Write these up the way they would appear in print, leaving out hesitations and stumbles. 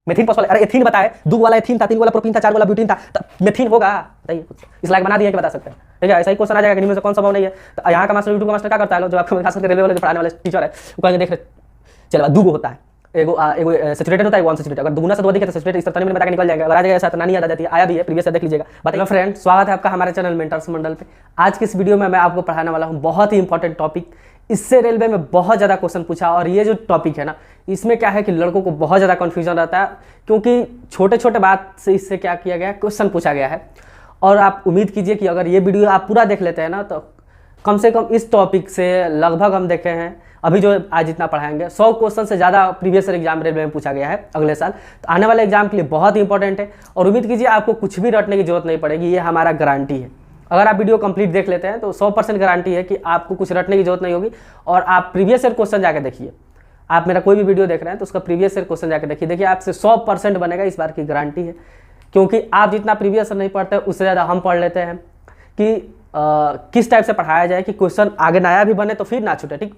मेथिन possible, अरे ethene बताए, 2 वाला एथीन था, 3 वाला प्रोपीन था, 4 वाला ब्यूटीन था, तो मेथिन होगा? बताइए, इस लायक बना दिया कि बता सकते हैं। ठीक है, ऐसा ही क्वेश्चन आ जाएगा कि निम्न से कौन संभव नहीं है। तो यहाँ का मास्टर, यूट्यूब का मास्टर क्या करता है, जो आपको खास करके रेलवे वाले जो पढ़ाने वाले टीचर है वो कहेंगे देख चलो 2 होता है, एगो सैचुरेटेड होता है, 1 सैचुरेटेड। अगर दुगुना से 2 अधिक है तो सैचुरेटेड, इस तरह में बता के निकल जाएगा। अगर आ जाएगा ऐसा तो नानी याद आ जाती है, आया भी है, प्रीवियस देख लीजिएगा। बताइए फ्रेंड, स्वागत है आपका हमारे चैनल मेंटर्स मंडल पे। आज की इस वीडियो में मैं आपको पढ़ाने वाला हूँ बहुत ही इंपॉर्टेंट टॉपिक। इससे रेलवे में बहुत ज़्यादा क्वेश्चन पूछा, और ये जो टॉपिक है ना, इसमें क्या है कि लड़कों को बहुत ज़्यादा कन्फ्यूजन रहता है, क्योंकि छोटे छोटे बात से इससे क्या किया गया है, क्वेश्चन पूछा गया है। और आप उम्मीद कीजिए कि अगर ये वीडियो आप पूरा देख लेते हैं ना, तो कम से कम इस टॉपिक से लगभग हम देखे हैं अभी जो आज जितना पढ़ाएंगे 100 क्वेश्चन से ज़्यादा प्रीवियस एग्जाम रेलवे में पूछा गया है अगले साल। तो आने वाले एग्जाम के लिए बहुत इंपॉर्टेंट है, और उम्मीद कीजिए आपको कुछ भी रटने की जरूरत नहीं पड़ेगी, ये हमारा गारंटी है। अगर आप वीडियो कंप्लीट देख लेते हैं तो 100% गारंटी है कि आपको कुछ रटने की जरूरत नहीं होगी। और आप प्रीवियस ईयर क्वेश्चन जाकर देखिए, आप मेरा कोई भी वीडियो देख रहे हैं तो उसका प्रीवियस ईयर क्वेश्चन जाकर देखिए आपसे 100% बनेगा, इस बार की गारंटी है। क्योंकि आप जितना प्रीवियस ईयर नहीं पढ़ते उससे ज़्यादा हम पढ़ लेते हैं कि किस टाइप से पढ़ाया जाए कि क्वेश्चन आगे नया भी बने तो फिर ना छूटे। ठीक,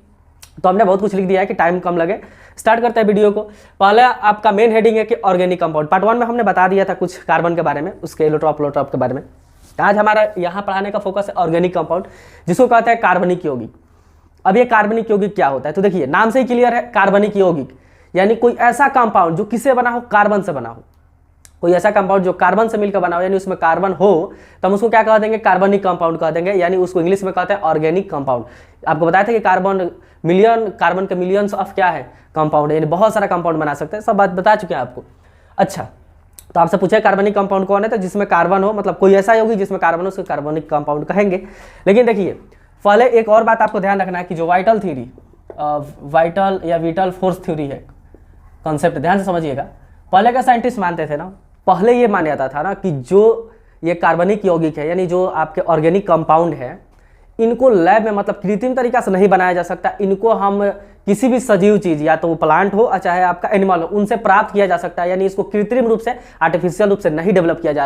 तो हमने बहुत कुछ लिख दिया है कि टाइम कम लगे। स्टार्ट करते हैं वीडियो को। पहले आपका मेन हेडिंग है कि ऑर्गेनिक कंपाउंड। पार्ट 1 में हमने बता दिया था कुछ कार्बन के बारे में, उसके एलोट्रॉप के बारे में। आज हमारा यहाँ पढ़ाने का फोकस है ऑर्गेनिक कंपाउंड, जिसको कहते हैं कार्बनिक यौगिक। अब ये कार्बनिक यौगिक क्या होता है, तो देखिए नाम से ही क्लियर है, कार्बनिक यौगिक यानी कोई ऐसा कंपाउंड जो किससे बना हो, कार्बन से बना हो। कोई ऐसा कंपाउंड जो कार्बन से मिलकर बना हो, यानी उसमें कार्बन हो, तो हम उसको क्या कह देंगे, कार्बनिक कंपाउंड कह देंगे, यानी उसको इंग्लिश में कहते हैं ऑर्गेनिक कंपाउंड। आपको बताया था कि कार्बन के मिलियंस ऑफ क्या है, कंपाउंड, यानी बहुत सारा कंपाउंड बना सकते हैं, सब बात बता चुके हैं आपको। अच्छा, तो आपसे पूछे कार्बनिक कंपाउंड कौन है, तो जिसमें कार्बन हो, मतलब कोई ऐसा यौगिक जिसमें कार्बन हो उसको कार्बनिक कंपाउंड कहेंगे। लेकिन देखिए पहले एक और बात आपको ध्यान रखना है कि जो वाइटल थ्योरी, वाइटल या विटल फोर्स थ्योरी है, कॉन्सेप्ट ध्यान से समझिएगा। पहले का साइंटिस्ट मानते थे ना, पहले ये माना जाता था ना कि जो ये कार्बनिक यौगिक है, यानी जो आपके ऑर्गेनिक कंपाउंड है, इनको लैब में मतलब कृत्रिम तरीका से नहीं बनाया जा सकता। इनको हम किसी भी सजीव चीज़, या तो वो प्लांट हो चाहे आपका एनिमल हो, उनसे प्राप्त किया जा सकता है। यानी इसको कृत्रिम रूप से, आर्टिफिशियल रूप से नहीं डेवलप किया जा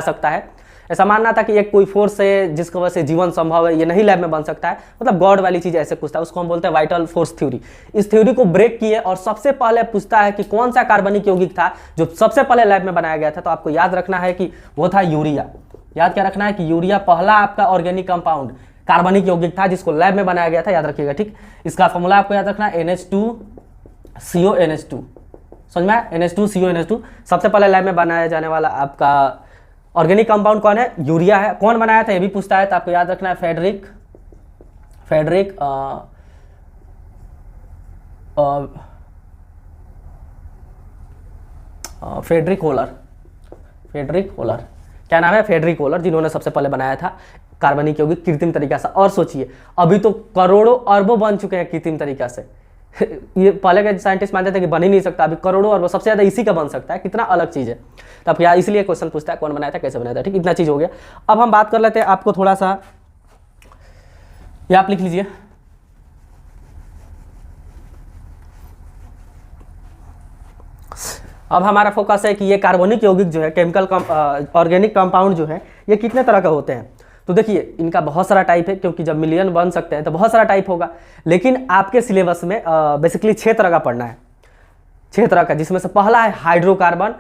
सकता है। ऐसा मानना था कि एक कोई फोर्स है जिसकी वजह से जीवन संभव है, ये नहीं लैब में बन सकता है, मतलब गॉड वाली चीज़ ऐसे पूछता है, उसको हम बोलते हैं वाइटल फोर्स थ्योरी। इस थ्योरी को ब्रेक किए और सबसे पहले पूछता है कि कौन सा कार्बनिक यौगिक था जो सबसे पहले लैब में बनाया गया था। तो आपको याद रखना है कि वो था यूरिया। याद क्या रखना है कि यूरिया पहला आपका ऑर्गेनिक कंपाउंड कार्बनिक यौगिक था जिसको लैब में बनाया गया था, याद रखिएगा। ठीक, इसका फॉर्मूला आपको याद रखना है NH2CONH2, समझ में आया, NH2CONH2 सबसे पहले लैब में बनाया जाने वाला आपका ऑर्गेनिक कंपाउंड कौन है, यूरिया है। कौन बनाया था ये भी पूछता है, तो आपको याद रखना है फेडरिक होलर, क्या नाम है, फेडरिक होलर, जिन्होंने सबसे पहले बनाया था कार्बनिक यौगिक कृत्रिम तरीका से। और सोचिए अभी तो करोड़ों अरबों बन चुके हैं कृत्रिम तरीका से। ये पहले के साइंटिस्ट मानते थे कि बन ही नहीं सकता, अभी करोड़ों अरबों, सबसे ज्यादा इसी का बन सकता है, कितना अलग चीज है। तो अब यार इसलिए क्वेश्चन पूछता है कौन बनाया था, कैसे बनाया था। ठीक, इतना चीज हो गया। अब हम बात कर लेते हैं, आपको थोड़ा सा ये आप लिख लीजिए, अब हमारा फोकस है कि ये कार्बनिक यौगिक जो है, केमिकल ऑर्गेनिक कंपाउंड जो है, ये कितने तरह के होते हैं। तो देखिए इनका बहुत सारा टाइप है, क्योंकि जब मिलियन बन सकते हैं तो बहुत सारा टाइप होगा। लेकिन आपके सिलेबस में बेसिकली 6 तरह का पढ़ना है, 6 तरह का, जिसमें से पहला है हाइड्रोकार्बन,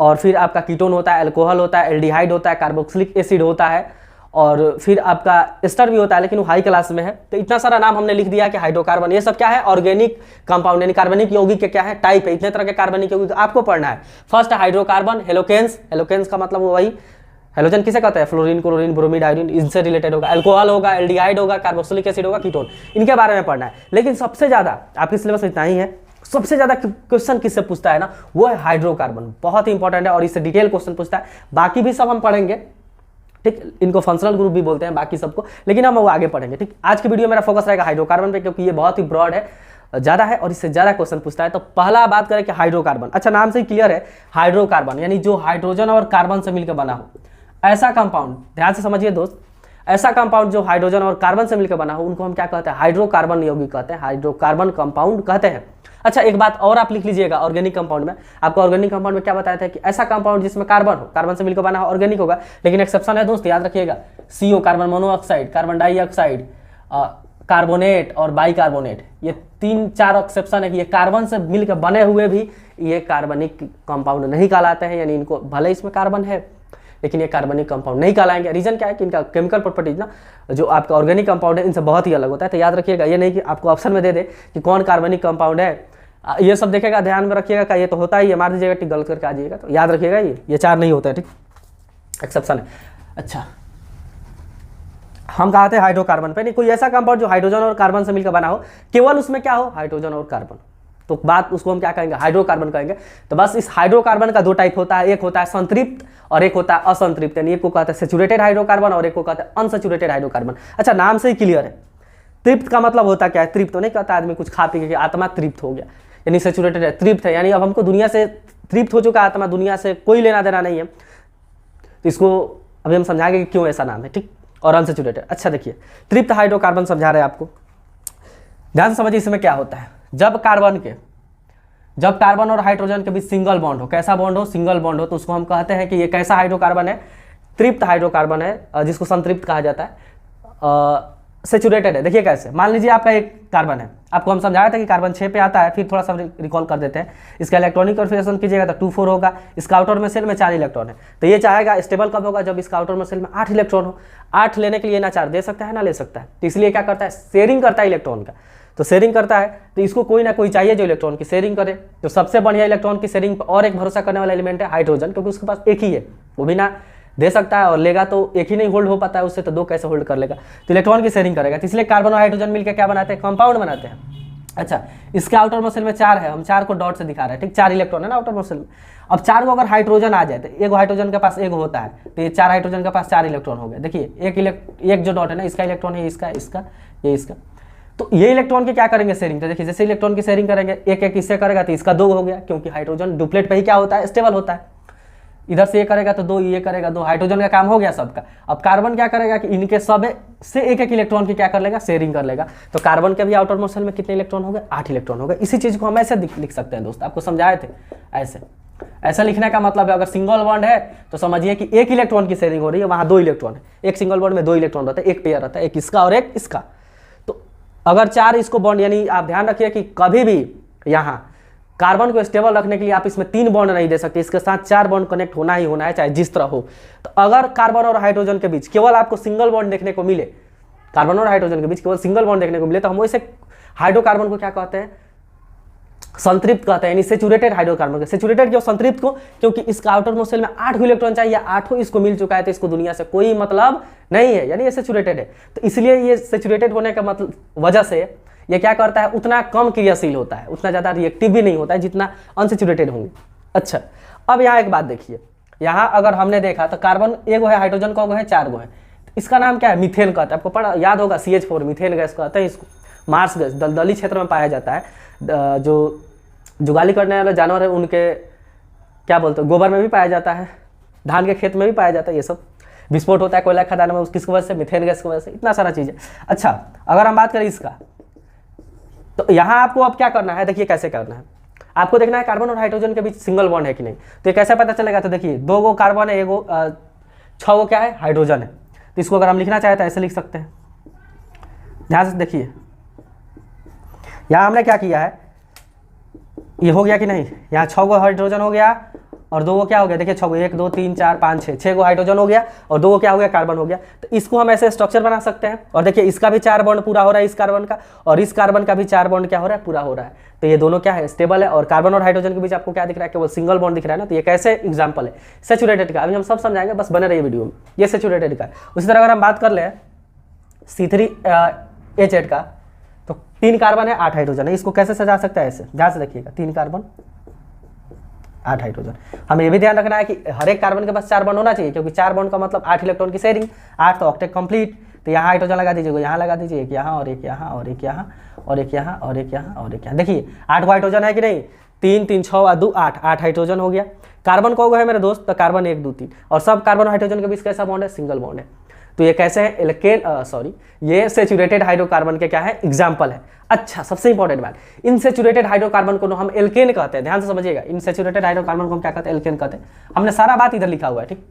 और फिर आपका कीटोन होता है, अल्कोहल होता है, एल्डिहाइड होता है, कार्बोक्सिलिक एसिड होता है, और फिर आपका एस्टर भी होता है, लेकिन वो हाई क्लास में है। तो इतना सारा नाम हमने लिख दिया कि हाइड्रोकार्बन, ये सब क्या है, ऑर्गेनिक कंपाउंड, यानी कार्बनिक यौगिक के क्या है, टाइप है। इतने तरह के कार्बनिक यौगिक आपको पढ़ना है। फर्स्ट हाइड्रोकार्बन, हेलोकेन्स का मतलब वही, हेलोजन किसे कहते हैं, फ्लोरीन, क्लोरीन, ब्रोमीड, आयोडीन, इनसे रिलेटेड होगा। अल्कोहल होगा, एल्डिहाइड होगा, कार्बोक्सिलिक एसिड होगा, कीटोन, इनके बारे में पढ़ना है। लेकिन सबसे ज्यादा आपके सिलेबस में इतना ही है, सबसे ज्यादा क्वेश्चन किससे पूछता है ना, वो है हाइड्रोकार्बन, बहुत ही इंपॉर्टेंट है और इससे डिटेल क्वेश्चन पूछता है। बाकी भी सब हम पढ़ेंगे, ठीक, इनको फंक्शनल ग्रुप भी बोलते हैं बाकी सबको, लेकिन हम वो आगे पढ़ेंगे। ठीक, आज की वीडियो मेरा फोकस रहेगा हाइड्रोकार्बन पे, क्योंकि ये बहुत ही ब्रॉड है, ज्यादा है और इससे ज्यादा क्वेश्चन पूछता है। तो पहला बात करें कि हाइड्रोकार्बन, अच्छा नाम से ही क्लियर है, हाइड्रोकार्बन यानी जो हाइड्रोजन और कार्बन से मिलकर बना हो, ऐसा कंपाउंड, ध्यान से समझिए दोस्त, ऐसा कंपाउंड जो हाइड्रोजन और कार्बन से मिलकर बना हो, उनको हम क्या कहते हैं, हाइड्रोकार्बन यौगिक कहते हैं, हाइड्रोकार्बन कंपाउंड कहते हैं। अच्छा एक बात और आप लिख लीजिएगा, ऑर्गेनिक कंपाउंड में आपको ऑर्गेनिक कंपाउंड में क्या बताया था कि ऐसा कंपाउंड जिसमें कार्बन हो, कार्बन से मिलकर बना हो, ऑर्गेनिक होगा। लेकिन एक्सेप्शन है दोस्त, याद रखिएगा, CO carbon monoxide, carbon dioxide, carbonate और बाइकार्बोनेट, ये 3-4 एक्सेप्शन है कि ये कार्बन से मिलकर बने हुए भी ये कार्बनिक कंपाउंड नहीं कहलाते हैं, यानी इनको भले इसमें कार्बन है लेकिन ये कार्बनिक कंपाउंड नहीं कहलाएंगे। रीजन क्या है कि इनका केमिकल प्रॉपर्टीज ना जो आपका ऑर्गेनिक कंपाउंड है इनसे बहुत ही अलग होता है। तो याद रखिएगा, ये नहीं कि आपको ऑप्शन में दे दे कि कौन कार्बनिक कंपाउंड है, ये सब देखेगा, ध्यान में रखिएगा का ये तो होता ही है, मार दीजिएगा टिक, गलत करके आ जाइएगा। तो याद रखिएगा ये 4 नहीं होता है, ठीक, एक्सेप्शन है। अच्छा, हम कहा थे हाइड्रोकार्बन पे, नहीं कोई ऐसा कंपाउंड जो हाइड्रोजन और कार्बन से मिलकर बना हो, केवल उसमें क्या हो, हाइड्रोजन और कार्बन, तो बात उसको हम क्या कहेंगे, हाइड्रोकार्बन कहेंगे। तो बस इस हाइड्रोकार्बन का 2 टाइप होता है, एक होता है संतृप्त और एक होता है असंतृप्त, यानी एक को कहते हैं सेचुरेटेड हाइड्रोकार्बन और एक को कहते हैं अनसेचुरेटेड हाइड्रोकार्बन। अच्छा, नाम से ही क्लियर है, तृप्त का मतलब होता क्या है, तृप्त तो नहीं कहता आदमी कुछ खा पी के आत्मा तृप्त हो गया, यानी सेचुरेटेड है, तृप्त है, यानी अब हमको दुनिया से तृप्त हो चुका आत्मा, दुनिया से कोई लेना देना नहीं है। तो इसको अभी हम समझाएंगे कि क्यों ऐसा नाम है, ठीक। और अनसेचुरेटेड, अच्छा देखिए, तृप्त हाइड्रोकार्बन समझा रहे हैं आपको, ध्यान से समझिए इसमें क्या होता है। जब कार्बन और हाइड्रोजन के बीच सिंगल बॉन्ड हो, कैसा बॉन्ड हो, सिंगल बॉन्ड हो, तो उसको हम कहते हैं कि ये कैसा हाइड्रोकार्बन है, तृप्त हाइड्रोकार्बन है, जिसको संतृप्त कहा जाता है। सेचुरेटेड है, देखिए कैसे, मान लीजिए आपका एक कार्बन है, आपको हम समझाया था कि कार्बन 6 पे आता है, फिर थोड़ा सा रिकॉल कर देते हैं। इसका इलेक्ट्रॉनिक कन्फिगरेशन कीजिएगा तो 2-4 होगा, इसका आउटर में सेल में 4 इलेक्ट्रॉन है, तो ये चाहेगा स्टेबल कब होगा, जब इसका आउटर में सेल में 8 इलेक्ट्रॉन हो। 8 लेने के लिए ना 4 दे सकता है ना ले सकता है, तो इसलिए क्या करता है, शेयरिंग करता है इलेक्ट्रॉन का। तो शेयरिंग करता है तो इसको कोई ना कोई चाहिए जो इलेक्ट्रॉन की शेयरिंग करे। तो सबसे बढ़िया इलेक्ट्रॉन की शेयरिंग पर और एक भरोसा करने वाला एलिमेंट है हाइड्रोजन, क्योंकि उसके पास एक ही है, वो भी ना दे सकता है और लेगा तो एक ही नहीं होल्ड हो पाता है उससे, तो 2 कैसे होल्ड कर लेगा, तो इलेक्ट्रॉन की शेयरिंग करेगा। तो इसलिए कार्बन और हाइड्रोजन मिलकर क्या बनाते हैं, कंपाउंड बनाते हैं। अच्छा, इसके आउटर मसल में 4 है, हम 4 को डॉट से दिखा रहे हैं, ठीक, 4 इलेक्ट्रॉन है ना आउटर मसल में। अब 4 को अगर हाइड्रोजन आ जाए तो एक हाइड्रोजन के पास एक होता है, तो ये 4 हाइड्रोजन के पास 4 इलेक्ट्रॉन हो गए। देखिए एक जो डॉट है ना, इसका इलेक्ट्रॉन है, इसका ये इसका, तो ये इलेक्ट्रॉन की क्या करेंगे शेयरिंग। तो देखिए जैसे इलेक्ट्रॉन की शेयरिंग करेंगे, एक इससे करेगा तो इसका 2 हो गया, क्योंकि हाइड्रोजन डुप्लेट पे ही क्या होता है, स्टेबल होता है। इधर से ये करेगा तो 2, ये करेगा 2, हाइड्रोजन का काम हो गया सबका। अब कार्बन क्या करेगा कि इनके सब से एक इलेक्ट्रॉन की क्या कर लेगा, शेयरिंग कर लेगा। तो कार्बन के भी आउटर मोशन में कितने इलेक्ट्रॉन हो गए, 8 इलेक्ट्रॉन हो गए। इसी चीज को हम ऐसे लिख सकते हैं दोस्त, आपको समझाए थे ऐसा लिखने का मतलब है, अगर सिंगल बॉन्ड है तो समझिए कि 1 इलेक्ट्रॉन की शेयरिंग हो रही है, वहां 2 इलेक्ट्रॉन है, एक सिंगल बॉन्ड में 2 इलेक्ट्रॉन रहता है, एक पेयर रहता है, एक इसका और एक इसका। तो अगर 4 इसको बॉन्ड, यानी आप ध्यान रखिए कि कभी भी यहाँ कार्बन को स्टेबल रखने के लिए आप इसमें 3 बॉन्ड नहीं दे सकते, इसके साथ 4 बॉन्ड कनेक्ट होना ही होना है, चाहे जिस तरह हो। तो अगर कार्बन और हाइड्रोजन के बीच केवल आपको सिंगल बॉन्ड देखने को मिले, कार्बन और हाइड्रोजन के बीच केवल सिंगल बॉन्ड देखने को मिले, तो हम वैसे हाइड्रोकार्बन को क्या कहते हैं, संतृप्त कहते हैं, यानी सेचुरेटेड हाइड्रोकार्बन को। सेचुरेटेड क्यों, संतृप्त को, क्योंकि इसका आउटर मोस्ट शेल में 8 इलेक्ट्रॉन चाहिए, 8 इसको मिल चुका है, तो इसको दुनिया से कोई मतलब नहीं है, यानी ये सेचुरेटेड है। तो इसलिए ये सेचुरेटेड होने का मतलब वजह से ये क्या करता है, उतना कम क्रियाशील होता है, उतना ज़्यादा रिएक्टिव भी नहीं होता है जितना अनसेचुरेटेड होंगे। अच्छा, अब यहाँ एक बात देखिए, यहाँ अगर हमने देखा तो कार्बन एगो है, हाइड्रोजन का है, 4 गो है, तो इसका नाम क्या है, मीथेन कहता है। आपको पढ़ा याद होगा, CH4 मीथेन गैस कहते हैं इसको। मार्स गैस दलदली क्षेत्र में पाया जाता है, जो जुगाली करने वाले जानवर है उनके क्या बोलते हैं, गोबर में भी पाया जाता है, धान के खेत में भी पाया जाता है, ये सब विस्फोट होता है कोयला खदान में, किसकी वजह से, मीथेन गैस की वजह से, इतना सारा चीज़ है। अच्छा, अगर हम बात करें इसका, तो यहाँ आपको अब क्या करना है, देखिए कैसे करना है, आपको देखना है कार्बन और हाइड्रोजन के बीच सिंगल बॉन्ड है कि नहीं। तो ये कैसे पता चलेगा, तो देखिए 2 गो कार्बन है, 6 गो क्या है, हाइड्रोजन है। तो इसको अगर हम लिखना चाहे तो ऐसे लिख सकते हैं, ध्यान से देखिए, यहाँ हमने क्या किया है, ये हो गया कि नहीं, यहाँ 6 गो हाइड्रोजन हो गया और 2 गो क्या हो गया, देखिए 6 गो, 1 2 3 4 5 6 गो हाइड्रोजन हो गया और 2 गो क्या हो गया, कार्बन हो गया। तो इसको हम ऐसे स्ट्रक्चर बना सकते हैं, और देखिए इसका भी 4 बॉन्ड पूरा हो रहा है इस कार्बन का, और इस कार्बन का भी 4 बॉन्ड क्या हो रहा है, पूरा हो रहा है। तो ये दोनों क्या है, स्टेबल है। और कार्बन और हाइड्रोजन के बीच आपको क्या दिख रहा है, केवल सिंगल बॉन्ड दिख रहा है ना। तो ये कैसे एग्जाम्पल है सेचुरेटेड का, अभी हम सब समझाएंगे, बस बने रहिए वीडियो में। ये सेचुरेटेड का है। उसी तरह अगर हम बात कर ले C3H8 का, तो 3 कार्बन है, 8 हाइड्रोजन है। इसको कैसे सजा सकता है, ऐसे ध्यान से देखिएगा, 3 कार्बन 8 हाइड्रोजन। हमें ये भी ध्यान रखना है कि हर एक कार्बन के पास 4 बॉन्ड होना चाहिए, क्योंकि 4 बॉन्ड का मतलब 8 इलेक्ट्रॉन की शेयरिंग, 8 तो ऑक्टेट कंप्लीट। तो यहाँ हाइड्रोजन लगा दीजिएगा, यहाँ लगा दीजिए, एक यहाँ और एक यहाँ और एक यहाँ और एक यहाँ और एक यहाँ और एक यहाँ। देखिए 8 हाइड्रोजन है कि नहीं, 3 3 6 और 2 8 हाइड्रोजन हो गया। कार्बन को है मेरे दोस्त, तो कार्बन 1 2 3, और सब कार्बन हाइड्रोजन के बीच कैसा बॉन्ड है, सिंगल बॉन्ड है। तो ये कैसे है, ये सेचुरेटेड हाइड्रोकार्बन के क्या है, एग्जाम्पल है। अच्छा, सबसे इंपॉर्टेंट बात, इनसेचुरेटेड हाइड्रोकार्बन को हम एल्केन कहते हैं, ध्यान से समझिएगा। इनसेचुरेटेड हाइड्रोकार्बन को हम क्या कहते हैं, एल्केन कहते हैं। हमने सारा बात इधर लिखा हुआ है, ठीक,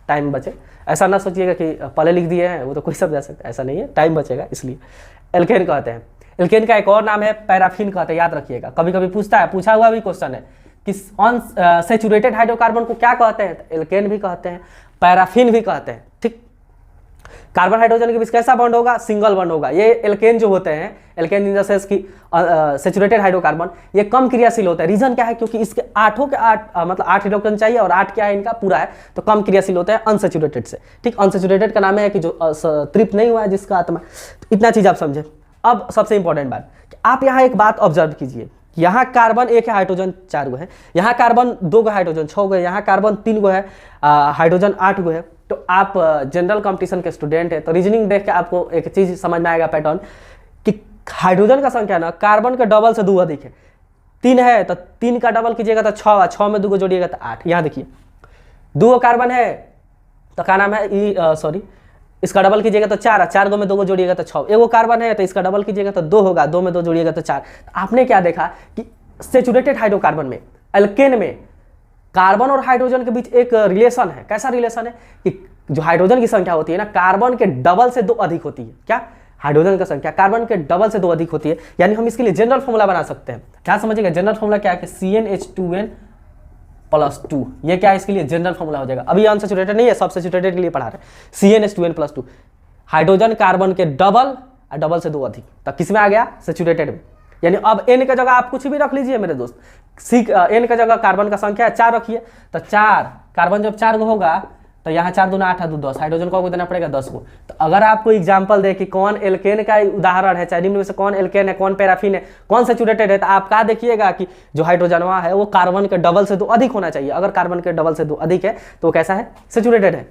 टाइम बचे, ऐसा ना सोचिएगा कि पहले लिख दिए हैं वो तो कोई समझा सकता है, ऐसा नहीं है, टाइम बचेगा, इसलिए एल्केन कहते हैं। एल्केन का एक और नाम है पैराफिन कहते हैं, याद रखिएगा, कभी कभी पूछा हुआ भी क्वेश्चन है कि अनसैचुरेटेड हाइड्रोकार्बन को क्या कहते हैं, तो एल्केन भी कहते हैं, पैराफिन भी कहते हैं। ठीक, कार्बन हाइड्रोजन के बीच कैसा बॉन्ड होगा, सिंगल बॉन्ड होगा। ये एल्केन जो होते हैं, एल्केन इन द सेंस की सैचुरेटेड हाइड्रोकार्बन, ये कम क्रियाशील होता है। रीजन क्या है, क्योंकि इसके आठों के मतलब 8 इलेक्ट्रॉन चाहिए और 8 क्या है इनका पूरा है, तो कम क्रियाशील होता है अनसैचुरेटेड से। ठीक, अनसैचुरेटेड का नाम है कि जो तृप्त नहीं हुआ है जिसका आत्मा। तो इतना चीज आप समझे। अब सबसे इंपॉर्टेंट बात कि आप यहाँ एक बात ऑब्जर्व कीजिए, यहाँ कार्बन 1 है, हाइड्रोजन 4 गो है, यहाँ कार्बन 2 गो, हाइड्रोजन 6 गो है, यहाँ कार्बन 3 गो है, हाइड्रोजन 8 गो है। तो आप जनरल कंपटीशन के स्टूडेंट है, तो रीजनिंग देख के आपको एक चीज समझ में आएगा पैटर्न कि हाइड्रोजन का संख्या ना कार्बन के डबल से 2 अधिक है। 3 है तो 3 का डबल कीजिएगा तो 6, 6 में 2 को जोड़िएगा तो 8। यहाँ देखिए 2 कार्बन है तो क्या नाम है, इसका डबल कीजिएगा तो 4, 4 गो में 2 को जोड़िएगा तो 6। एगो कार्बन है तो इसका डबल कीजिएगा तो 2 होगा, 2 में 2 जोड़िएगा तो 4। आपने क्या देखा कि सैचुरेटेड हाइड्रोकार्बन में, एल्केन में कार्बन और हाइड्रोजन के बीच एक रिलेशन है। कैसा रिलेशन है कि जो हाइड्रोजन की संख्या होती है ना, कार्बन के डबल से 2 अधिक होती है। क्या, हाइड्रोजन की संख्या कार्बन के डबल से 2 अधिक होती है। यानी हम इसके लिए जनरल फॉर्मूला बना सकते हैं। क्या समझिएगा, जनरल फॉर्मूला क्या है कि CnH2n+2। ये क्या है, इसके लिए जनरल फॉर्मूला हो जाएगा। अभी अनसैचुरेटेड नहीं है, सब सैचुरेटेड के लिए पढ़ा रहे हैं। CnH2n+2 हाइड्रोजन कार्बन के डबल और डबल से 2 अधिक, तो किस में आ गया, सैचुरेटेड में। यानी अब n का जगह आप कुछ भी रख लीजिए मेरे दोस्त, n का जगह कार्बन का संख्या 4 रखिए, तो 4 कार्बन जब 4 गो होगा तो यहाँ 4 दूना 8 2 10, हाइड्रोजन को देना पड़ेगा 10 को। तो अगर आपको एग्जांपल दे कि कौन एल्केन का उदाहरण है, चाहे निम्न में से कौन एल्केन है, कौन पैराफिन है, कौन सैचुरेटेड है, तो आप क्या देखिएगा कि जो हाइड्रोजनवा है वो कार्बन के डबल से 2 अधिक होना चाहिए। अगर कार्बन के डबल से 2 अधिक है तो कैसा है, सैचुरेटेड है।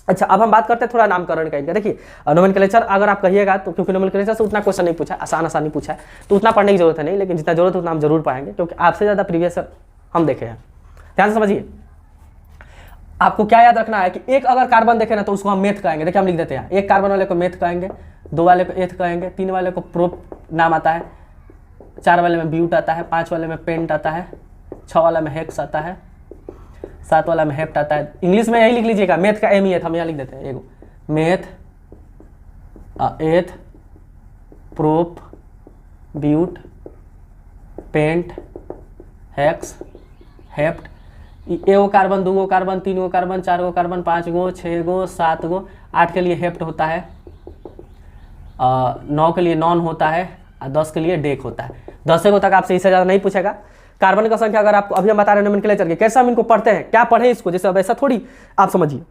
अच्छा, अब हम बात करते हैं थोड़ा नामकरण का। देखिए नोमेनक्लेचर अगर आप कहिएगा तो, क्योंकि नोमेनक्लेचर से उतना क्वेश्चन नहीं पूछा, आसानी पूछा है, तो उतना पढ़ने की जरूरत है नहीं, लेकिन जितना जरूरत है उतना हम जरूर पढ़ेंगे, क्योंकि आपसे ज़्यादा प्रीवियस हम देखे हैं। ध्यान से समझिए, आपको क्या याद रखना है कि एक अगर कार्बन देखे ना तो उसको हम मेथ कहेंगे। देखिए हम लिख देते हैं, एक कार्बन वाले को मेथ कहेंगे, 2 वाले को एथ कहेंगे, 3 वाले को प्रोप नाम आता है, 4 वाले में ब्यूट आता है, 5 वाले में पेंट आता है, 6 वाला में हेक्स आता है, 7 वाला में हेप्ट आता है। इंग्लिश में यही लिख लीजिएगा, मेथ का एम ही है, हम यहाँ लिख देते हैं एगो meth, eth, prop, but, pent, hex, hept. एगो कार्बन, 2 गो कार्बन, 3 गो कार्बन, 4 गो कार्बन, 5 गो, 6 गो, 7 गो, 8 के लिए हेप्ट होता है, 9 के लिए नॉन होता है, और 10 के लिए डेक होता है। 10 गो तक आपसे इससे ज़्यादा नहीं पूछेगा। कार्बन का संख्या अगर आपको, अभी हम बता रहे हैं नोमेनक्लेचर के, कैसे हम इनको पढ़ते हैं, क्या पढ़े इसको, जैसे अब ऐसा थोड़ी आप समझिए,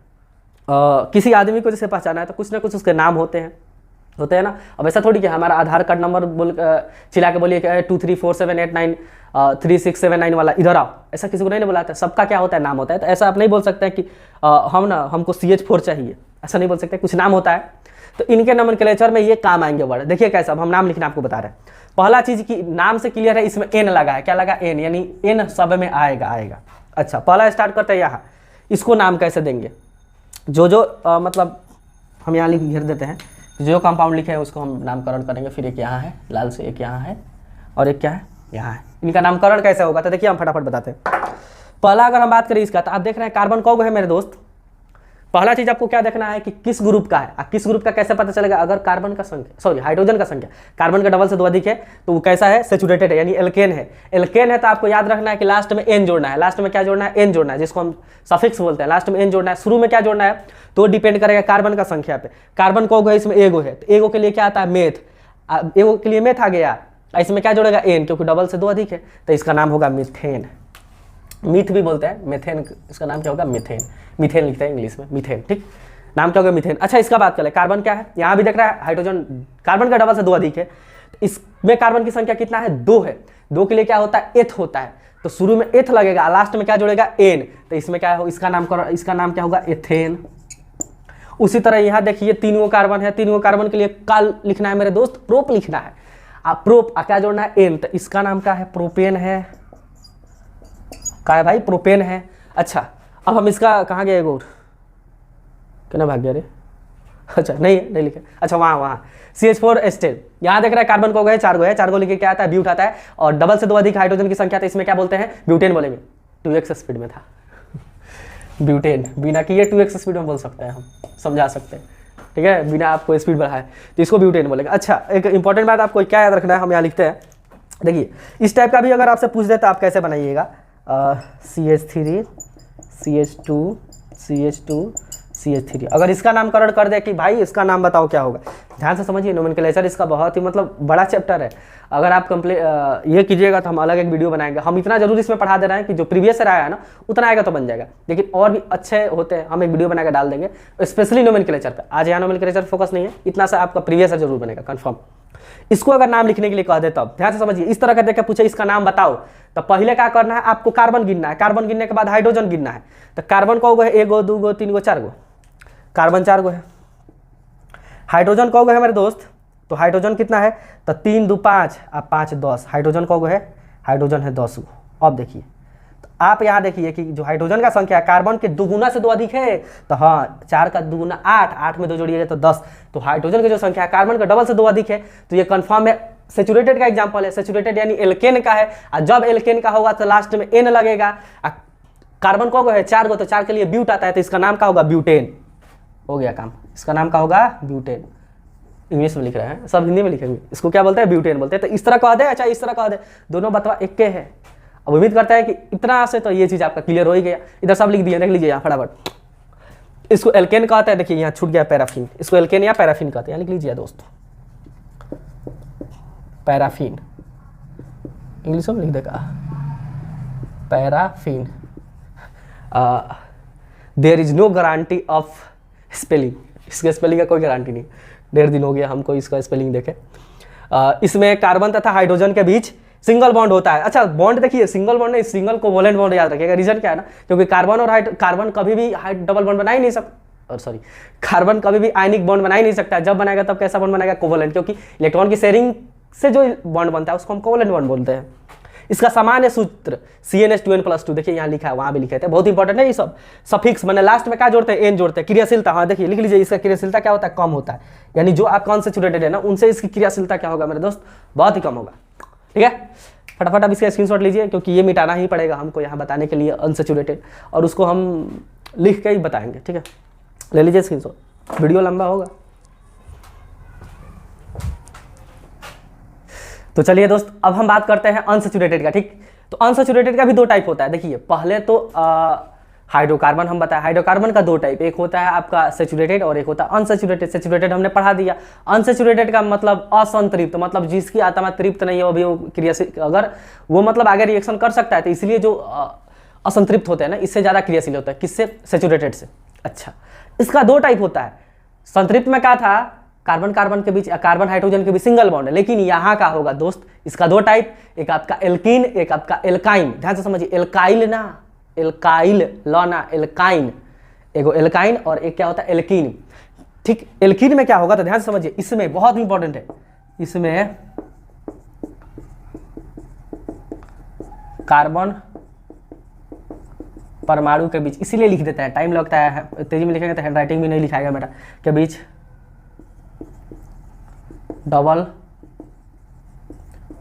किसी आदमी को जैसे पहचाना है तो कुछ ना कुछ उसके नाम होते हैं ना। अब ऐसा थोड़ी कि हमारा आधार कार्ड नंबर चिल्ला के बोलिए कि 2347893679 वाला इधर आओ, ऐसा किसी को नहीं बुलाता है। सबका क्या होता है, नाम होता है। तो ऐसा आप नहीं बोल सकते हैं कि हमको CH4 चाहिए, ऐसा नहीं बोल सकते, कुछ नाम होता है। तो इनके नोमेनक्लेचर में ये काम आएंगे वर्ड। देखिए कैसा, अब हम नाम लिखना आपको बता रहे हैं। पहला चीज की नाम से क्लियर है, इसमें n लगा है, क्या लगा, n, यानी n सब में आएगा। अच्छा, पहला स्टार्ट करते हैं यहाँ, इसको नाम कैसे देंगे, जो मतलब हम यहाँ लिख घेर देते हैं, जो कंपाउंड लिखे हैं उसको हम नामकरण करेंगे। फिर एक यहाँ है लाल से, एक यहाँ है, और एक क्या है, यहाँ है। इनका नामकरण कैसे होगा, तो देखिए हम फटाफट बताते हैं। पहला अगर हम बात करें इसका, तो आप देख रहे हैं कार्बन कौन है मेरे दोस्त। पहला चीज आपको क्या देखना है कि किस ग्रुप का है। किस ग्रुप का कैसे पता चलेगा, अगर कार्बन का संख्या, हाइड्रोजन का संख्या कार्बन का डबल से 2 अधिक है तो वो कैसा है, सैचुरेटेड है, यानी एल्केन है। एल्केन है तो आपको याद रखना है कि लास्ट में n जोड़ना है। लास्ट में क्या जोड़ना है, n जोड़ना है, जिसको हम सफिक्स बोलते हैं। लास्ट में n जोड़ना है, शुरू में क्या जोड़ना है, तो डिपेंड करेगा कार्बन का संख्या पे। कार्बन कौन है, इसमें एगो है, तो एगो के लिए क्या आता है, मेथ, एगो के लिए मेथ आ गया, इसमें क्या जोड़ेगा, n, क्योंकि डबल से 2 अधिक है, तो इसका नाम होगा मीथेन। मीथ भी बोलते हैं, मेथेन, इसका नाम क्या होगा, मीथेन। मीथेन लिखते हैं इंग्लिश में, मीथेन। ठीक, नाम क्या होगा, मीथेन। अच्छा, इसका बात करें, कार्बन क्या है, यहाँ भी देख रहा है हाइड्रोजन, कार्बन का डबल से 2 अधिक है, तो इसमें कार्बन की संख्या कितना है, 2 है। 2 के लिए क्या होता है, एथ होता है, तो शुरू में एथ लगेगा, लास्ट में क्या जोड़ेगा, n, तो इसमें क्या हो, इसका नाम क्या होगा, एथेन। उसी तरह यहाँ देखिए 3 गो कार्बन है, 3 गो कार्बन के लिए काल लिखना है मेरे दोस्त, प्रोप लिखना है। प्रोप क्या जोड़ना है, n, तो इसका नाम क्या है, प्रोपेन है। क्या है भाई, प्रोपेन है। अच्छा, अब हम इसका कहाँ गए, गोर कहना भाग गया रे, अच्छा नहीं लिखे, अच्छा वहाँ CH4 एस्टेट। यहाँ देख रहा है कार्बन को गए 4 गो है, 4 गो लिखे क्या आता है, ब्यूट आता है, और डबल से 2 अधिक हाइड्रोजन की संख्या, तो इसमें क्या बोलते हैं, ब्यूटेन बोलेंगे। 2x स्पीड में था ब्यूटेन, बिना किए 2x स्पीड में बोल सकते हैं हम, समझा सकते हैं। ठीक है, बिना आपको स्पीड बढ़ाए, तो इसको ब्यूटेन बोलेंगे। अच्छा, एक इंपॉर्टेंट बात आपको क्या याद रखना है, हम यहाँ लिखते हैं, देखिए इस टाइप का भी अगर आपसे पूछ दे तो आप कैसे बनाइएगा, CH3 CH2 CH2 CH3। अगर इसका नामकरण कर दे कि भाई इसका नाम बताओ क्या होगा, ध्यान से समझिए, नोमेनक्लेचर इसका बहुत ही मतलब बड़ा चैप्टर है। अगर आप ये कीजिएगा तो हम अलग एक वीडियो बनाएंगे। हम इतना जरूर इसमें पढ़ा दे रहे हैं कि जो प्रीवियस ईयर आया है ना उतना आएगा तो बन जाएगा, लेकिन और भी अच्छे होते हैं, हम एक वीडियो बनाकर डाल देंगे स्पेशली नोमेनक्लेचर पे। आज यहाँ नोमेनक्लेचर फोकस नहीं है, इतना सा आपका प्रीवियस ईयर जरूर बनेगा कंफर्म। इसको अगर नाम लिखने के लिए कह दे तब ध्यान से समझिए, इस तरह का देख के पूछे इसका नाम बताओ, तो पहले क्या करना है, आपको कार्बन गिनना है, कार्बन गिनने के बाद हाइड्रोजन गिनना है। तो कार्बन को है 1 2 3 4, कार्बन 4 है। हाइड्रोजन कहोगे है मेरे दोस्त, तो हाइड्रोजन कितना है, तो 3 2 5 और 5 10, हाइड्रोजन कहोगे है, हाइड्रोजन है 10 गो। अब देखिए, तो आप यहाँ देखिए कि जो हाइड्रोजन का संख्या है कार्बन के दुगुना से 2 अधिक है, तो हाँ 4 का दुगुना 8, 8 में 2 जोड़िएगा तो 10, तो हाइड्रोजन की जो संख्या है कार्बन का डबल से 2 अधिक है, तो ये कन्फर्म है सेचुरेटेड का एग्जाम्पल है। सेचुरेटेड यानी एल्केन का है, और जब एल्केन का होगा तो लास्ट में एन लगेगा। कार्बन को है 4 गो, तो 4 के लिए ब्यूट आता है, तो इसका नाम क्या होगा, ब्यूटेन। हो गया काम, इसका नाम क्या होगा, ब्यूटेन। इंग्लिश में लिख रहे हैं, सब हिंदी में लिखेंगे, इसको क्या बोलते हैं, ब्यूटेन बोलते हैं। तो इस तरह कह दे, अच्छा इस तरह कह दे, दोनों बतवा एक के है। अब उम्मीद करते हैं कि इतना से तो ये चीज़ आपका क्लियर हो ही गया। इधर सब लिख दिया, देख लीजिए यहाँ फटाफट। इसको एल्केन कहते हैं, देखिए यहाँ छूट गया पैराफिन, इसको एल्केन या पैराफिन कहते हैं, यहाँ लिख लीजिए दोस्तों, पैराफिन, इंग्लिश में लिख देगा paraffin. There is no guarantee of spelling, इसके स्पेलिंग का कोई गारंटी नहीं। 1.5 दिन हो गया हमको इसका स्पेलिंग देखे। इसमें कार्बन तथा हाइड्रोजन के बीच सिंगल बॉन्ड होता है। अच्छा बॉन्ड देखिए, सिंगल बॉन्ड नहीं, सिंगल कोवलेंट बॉन्ड याद रखिएगा। रीजन क्या है ना, क्योंकि कार्बन और कार्बन कभी भी डबल बॉन्ड बना ही नहीं सकता, और सॉरी कार्बन कभी भी आयनिक बॉन्ड बना ही नहीं सकता। जब बनाएगा तब कैसा बॉन्ड बनाएगा, कोवलेंट, क्योंकि इलेक्ट्रॉन की शेयरिंग से जो बॉन्ड बनता है उसको हम कोवलेंट बॉन्ड बोलते हैं। इसका सामान्य सूत्र CnH2n+2, देखिए यहाँ लिखा है, वहाँ भी लिखे थे, बहुत इंपॉर्टेंट है ये सब। सफिक्स मैंने लास्ट में क्या जोड़ते हैं, एन जोड़ते हैं। क्रियाशीलता, हाँ देखिए लिख लीजिए, इसका क्रियाशीलता क्या होता है, कम होता है। यानी जो आप अनसैचुरेटेड है ना उनसे इसकी क्रियाशीलता क्या होगा मेरे दोस्त, बहुत ही कम होगा। ठीक है, फटाफट अब इसका स्क्रीनशॉट लीजिए, क्योंकि ये मिटाना ही पड़ेगा हमको यहाँ बताने के लिए अनसैचुरेटेड, और उसको हम लिख के ही बताएंगे। ठीक है, ले लीजिए स्क्रीनशॉट, वीडियो लंबा होगा। तो चलिए दोस्त, अब हम बात करते हैं अनसैचुरेटेड का। ठीक, तो अनसैचुरेटेड का भी 2 टाइप होता है। देखिए पहले तो हाइड्रोकार्बन हम बताएं, हाइड्रोकार्बन का 2 टाइप, एक होता है आपका सैचुरेटेड और एक होता है अनसैचुरेटेड। सैचुरेटेड हमने पढ़ा दिया। अनसैचुरेटेड का मतलब असंतृप्त, मतलब जिसकी आत्मा तृप्त नहीं है, वो भी वो क्रियाशील, अगर वो मतलब आगे रिएक्शन कर सकता है, तो इसलिए जो असंतृप्त होते हैं ना, इससे ज़्यादा क्रियाशील होता है। किससे, सैचुरेटेड से। अच्छा, इसका 2 टाइप होता है। संतृप्त में क्या था, कार्बन कार्बन के बीच, कार्बन हाइड्रोजन के बीच सिंगल बॉन्ड है, लेकिन यहाँ का होगा दोस्त, इसका 2 टाइप, एक आपका एल्कीन, एक आपका एल्काइन। ध्यान से समझिए, एल्काइल ना, एल्काइल लॉना, एल्काइन, एगो एल्काइन और एक क्या होता है, एल्कीन। ठीक, एल्कीन में क्या होगा, तो ध्यान से समझिए, इसमें बहुत इंपॉर्टेंट है, इसमें कार्बन परमाणु के बीच, इसीलिए लिख देता है, टाइम लगता है, तेजी में लिखेंगे तो हैंडराइटिंग भी नहीं लिखाएगा मेरा, के बीच डबल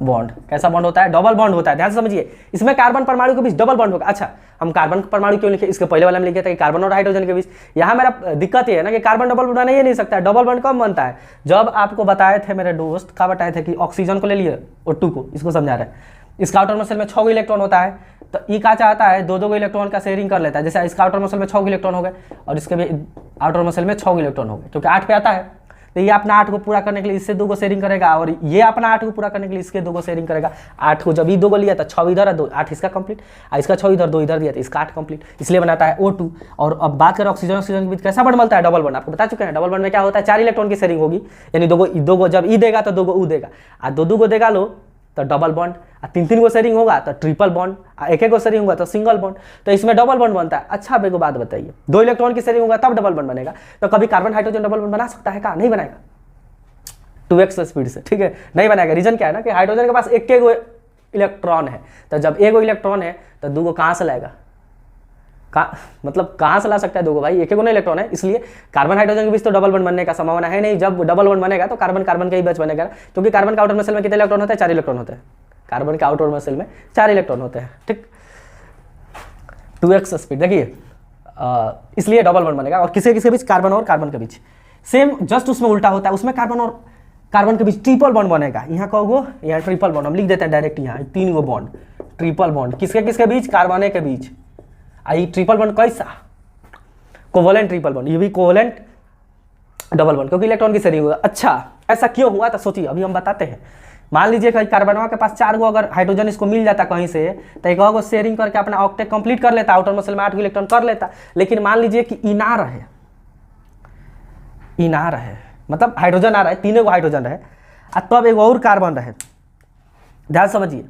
बॉन्ड। कैसा बॉन्ड होता है, डबल बॉन्ड होता है। ध्यान से समझिए, इसमें कार्बन परमाणु के बीच डबल बॉन्ड होगा। अच्छा, हम कार्बन परमाणु क्यों लिखे, इसके पहले वाला में लिखे थे कि कार्बन और हाइड्रोजन के बीच। यहाँ मेरा दिक्कत ये है ना कि कार्बन डबल बॉन्ड बना ही नहीं सकता है। डबल बॉन्ड कब बनता है, जब आपको बताए थे मेरे दोस्त, क्या बताए थे कि ऑक्सीजन को ले लिए O2 को, इसको समझा रहे हैं, इसका आउटर मसल में 6 इलेक्ट्रॉन होता है, तो ये क्या चाहता है, 2 इलेक्ट्रॉन का शेयरिंग कर लेता है। जैसे इसका आउटर मसल में 6 इलेक्ट्रॉन हो गए और इसके भी आउटर मसल में 6 इलेक्ट्रॉन हो गए, क्योंकि 8 पे आता है, तो ये अपना 8 को पूरा करने के लिए इससे 2 शेयरिंग करेगा, और ये अपना 8 को पूरा करने के लिए इसके 2 शेयरिंग करेगा। 8 को जब ये 2 लिया तो 6 इधर है, 8 इसका कंप्लीट, और इसका 6 इधर 2 इधर दिया तो इसका 8 कंप्लीट, इसलिए बनाता है O2। और अब बात करें ऑक्सीजन, ऑक्सीजन के बीच कैसा बॉन्ड बनता है, डबल बॉन्ड। आपको बता चुके हैं, डबल बॉन्ड में क्या होता है, 4 इलेक्ट्रॉन की शेयरिंग होगी, यानी 2 को जब ई देगा तो 2 ऊ देगा, और 2 को देगा लो तो डबल बॉन्ड, 3 को शेयरिंग होगा तो ट्रिपल बॉन्ड, 1 को शेयरिंग होगा तो सिंगल बॉन्ड, तो इसमें डबल बॉन्ड बनता है। अच्छा मेरे को बात बताइए, 2 इलेक्ट्रॉन की शेयरिंग होगा तब डबल बॉन्ड बनेगा, तो कभी कार्बन हाइड्रोजन डबल बॉन्ड बना सकता है क्या, नहीं बनाएगा, 2x स्पीड से। ठीक है, नहीं बनाएगा। रीजन क्या है ना कि हाइड्रोजन के पास 1 इलेक्ट्रॉन है, तो जब 1 इलेक्ट्रॉन है तो 2 कहाँ से लाएगा, मतलब कहाँ से ला सकता है 2 भाई, 1 इलेक्ट्रॉन है, इसलिए कार्बन हाइड्रोजन के बीच तो डबल बॉन्ड बनने का संभावना है नहीं। जब डबल बॉन्ड बनेगा तो कार्बन कार्बन के ही बीच बनेगा, क्योंकि कार्बन का आउटर मसल में कितने इलेक्ट्रॉन होते हैं, 4 इलेक्ट्रॉन होते हैं। कार्बन के आउटर मसल में 4 इलेक्ट्रॉन होते हैं। ठीक, 2x स्पीड, देखिए इसलिए डबल बॉन्ड बनेगा, और किसके किसके बीच, कार्बन और कार्बन के बीच। सेम जस्ट उसमें उल्टा होता है, उसमें कार्बन और कार्बन के बीच ट्रिपल बॉन्ड बनेगा। यहाँ कहोगे यहाँ ट्रिपल बॉन्ड, हम लिख देते हैं डायरेक्ट यहाँ 3 गो बॉन्ड, ट्रिपल बॉन्ड किसके किसके बीच, कार्बन के बीच। आई ट्रिपल बॉन्ड कैसा, कोवलेंट ट्रिपल बॉन्ड, ये भी कोवलेंट डबल बॉन्ड, क्योंकि इलेक्ट्रॉन की शेयरिंग होगा। अच्छा ऐसा क्यों हुआ, तो सोचिए अभी हम बताते हैं। मान लीजिए कि कार्बनवा के पास 4 गो अगर हाइड्रोजन इसको मिल जाता कहीं से, तो एक गो शेयरिंग करके अपना ऑक्टेट कंप्लीट कर लेता, आउटर मसल में 8 इलेक्ट्रॉन कर लेता। लेकिन मान लीजिए कि इन आ रहे, इन आ रहे मतलब हाइड्रोजन आ रहा है, 3 गो हाइड्रोजन रहे, तब एक और कार्बन रहे। ध्यान समझिए,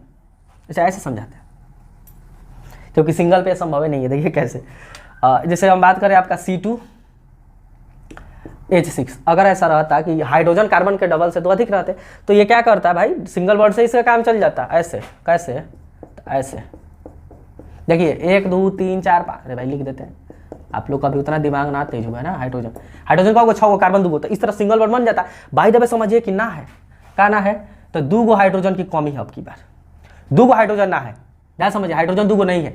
ऐसे समझाते हैं क्योंकि सिंगल पे संभव नहीं है। देखिए कैसे, जैसे हम बात करें आपका C2H6, अगर ऐसा रहता कि हाइड्रोजन कार्बन के डबल से तो अधिक रहते, तो ये क्या करता है भाई, सिंगल बॉन्ड से इसका काम चल जाता। ऐसे कैसे, तो ऐसे देखिए 1 2 3 4 5, अरे भाई लिख देते हैं, आप लोग का भी उतना दिमाग ना तेज हुआ है ना। हाइड्रोजन का 6 गो कार्बन 2 गो, तो इस तरह सिंगल बॉन्ड बन जाता। बाय द वे समझिए कि ना है, क्या ना है, तो 2 गो हाइड्रोजन की कमी है अब की बार, 2 गो हाइड्रोजन ना है। ध्यान समझिए, हाइड्रोजन 2 गो नहीं है,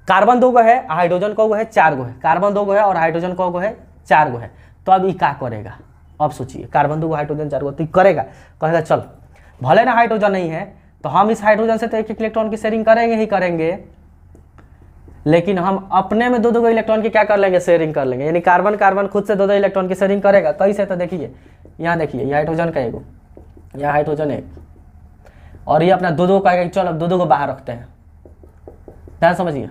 कार्बन 2 गो है, हाइड्रोजन को है 4 गो है, कार्बन 2 गो है और हाइड्रोजन को है 4 गो है। तो अब ये क्या करेगा, अब सोचिए, कार्बन 2 गो हाइड्रोजन 4 गो, तो करेगा, कहेगा चल भले ना हाइड्रोजन नहीं है तो हम इस हाइड्रोजन से तो एक इलेक्ट्रॉन की शेयरिंग करेंगे ही करेंगे, लेकिन हम अपने में 2 इलेक्ट्रॉन की क्या कर लेंगे, शेयरिंग कर लेंगे। यानी कार्बन कार्बन खुद से 2 इलेक्ट्रॉन की शेयरिंग करेगा। कैसे, तो देखिए यहाँ देखिए, ये हाइड्रोजन का एगो, यहाँ हाइड्रोजन एक, और ये अपना 2 का, चल अब 2 को बाहर रखते हैं। ध्यान समझिए,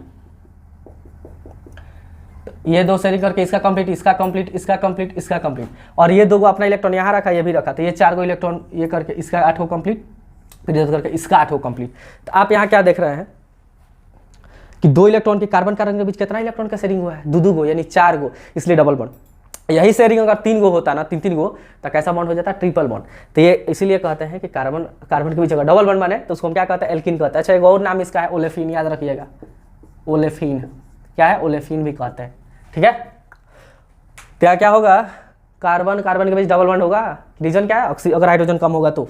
ये 2 शेयरिंग करके इसका कंप्लीट, इसका कंप्लीट, इसका कंप्लीट, इसका कंप्लीट, और ये 2 गो अपना इलेक्ट्रॉन यहाँ रखा, ये भी रखा, तो ये 4 गो इलेक्ट्रॉन ये करके इसका 8 गो कंप्लीट, फिर ये करके इसका 8 गो कंप्लीट। तो आप यहाँ क्या देख रहे हैं कि 2 इलेक्ट्रॉन के कार्बन कार्बन के बीच कितना इलेक्ट्रॉन का शेयरिंग हुआ है, 2 गो, यानी 4 गो, इसलिए डबल बॉन्ड। यही शेयरिंग अगर 3 गो होता ना, 3 गो, तो कैसा बॉन्ड हो जाता है, ट्रिपल बॉन्ड। तो ये इसीलिए कहते हैं कि कार्बन कार्बन के बीच अगर डबल बॉन्ड बने तो उसको हम क्या कहते हैं, एल्किन कहते हैं। अच्छा एक और नाम इसका है ओलेफिन, याद रखिएगा, ओलेफिन क्या है, ओलेफिन भी कहते हैं। ठीक है, तो क्या होगा, कार्बन कार्बन के बीच डबल बॉन्ड होगा। रीजन क्या है, अगर हाइड्रोजन कम होगा तो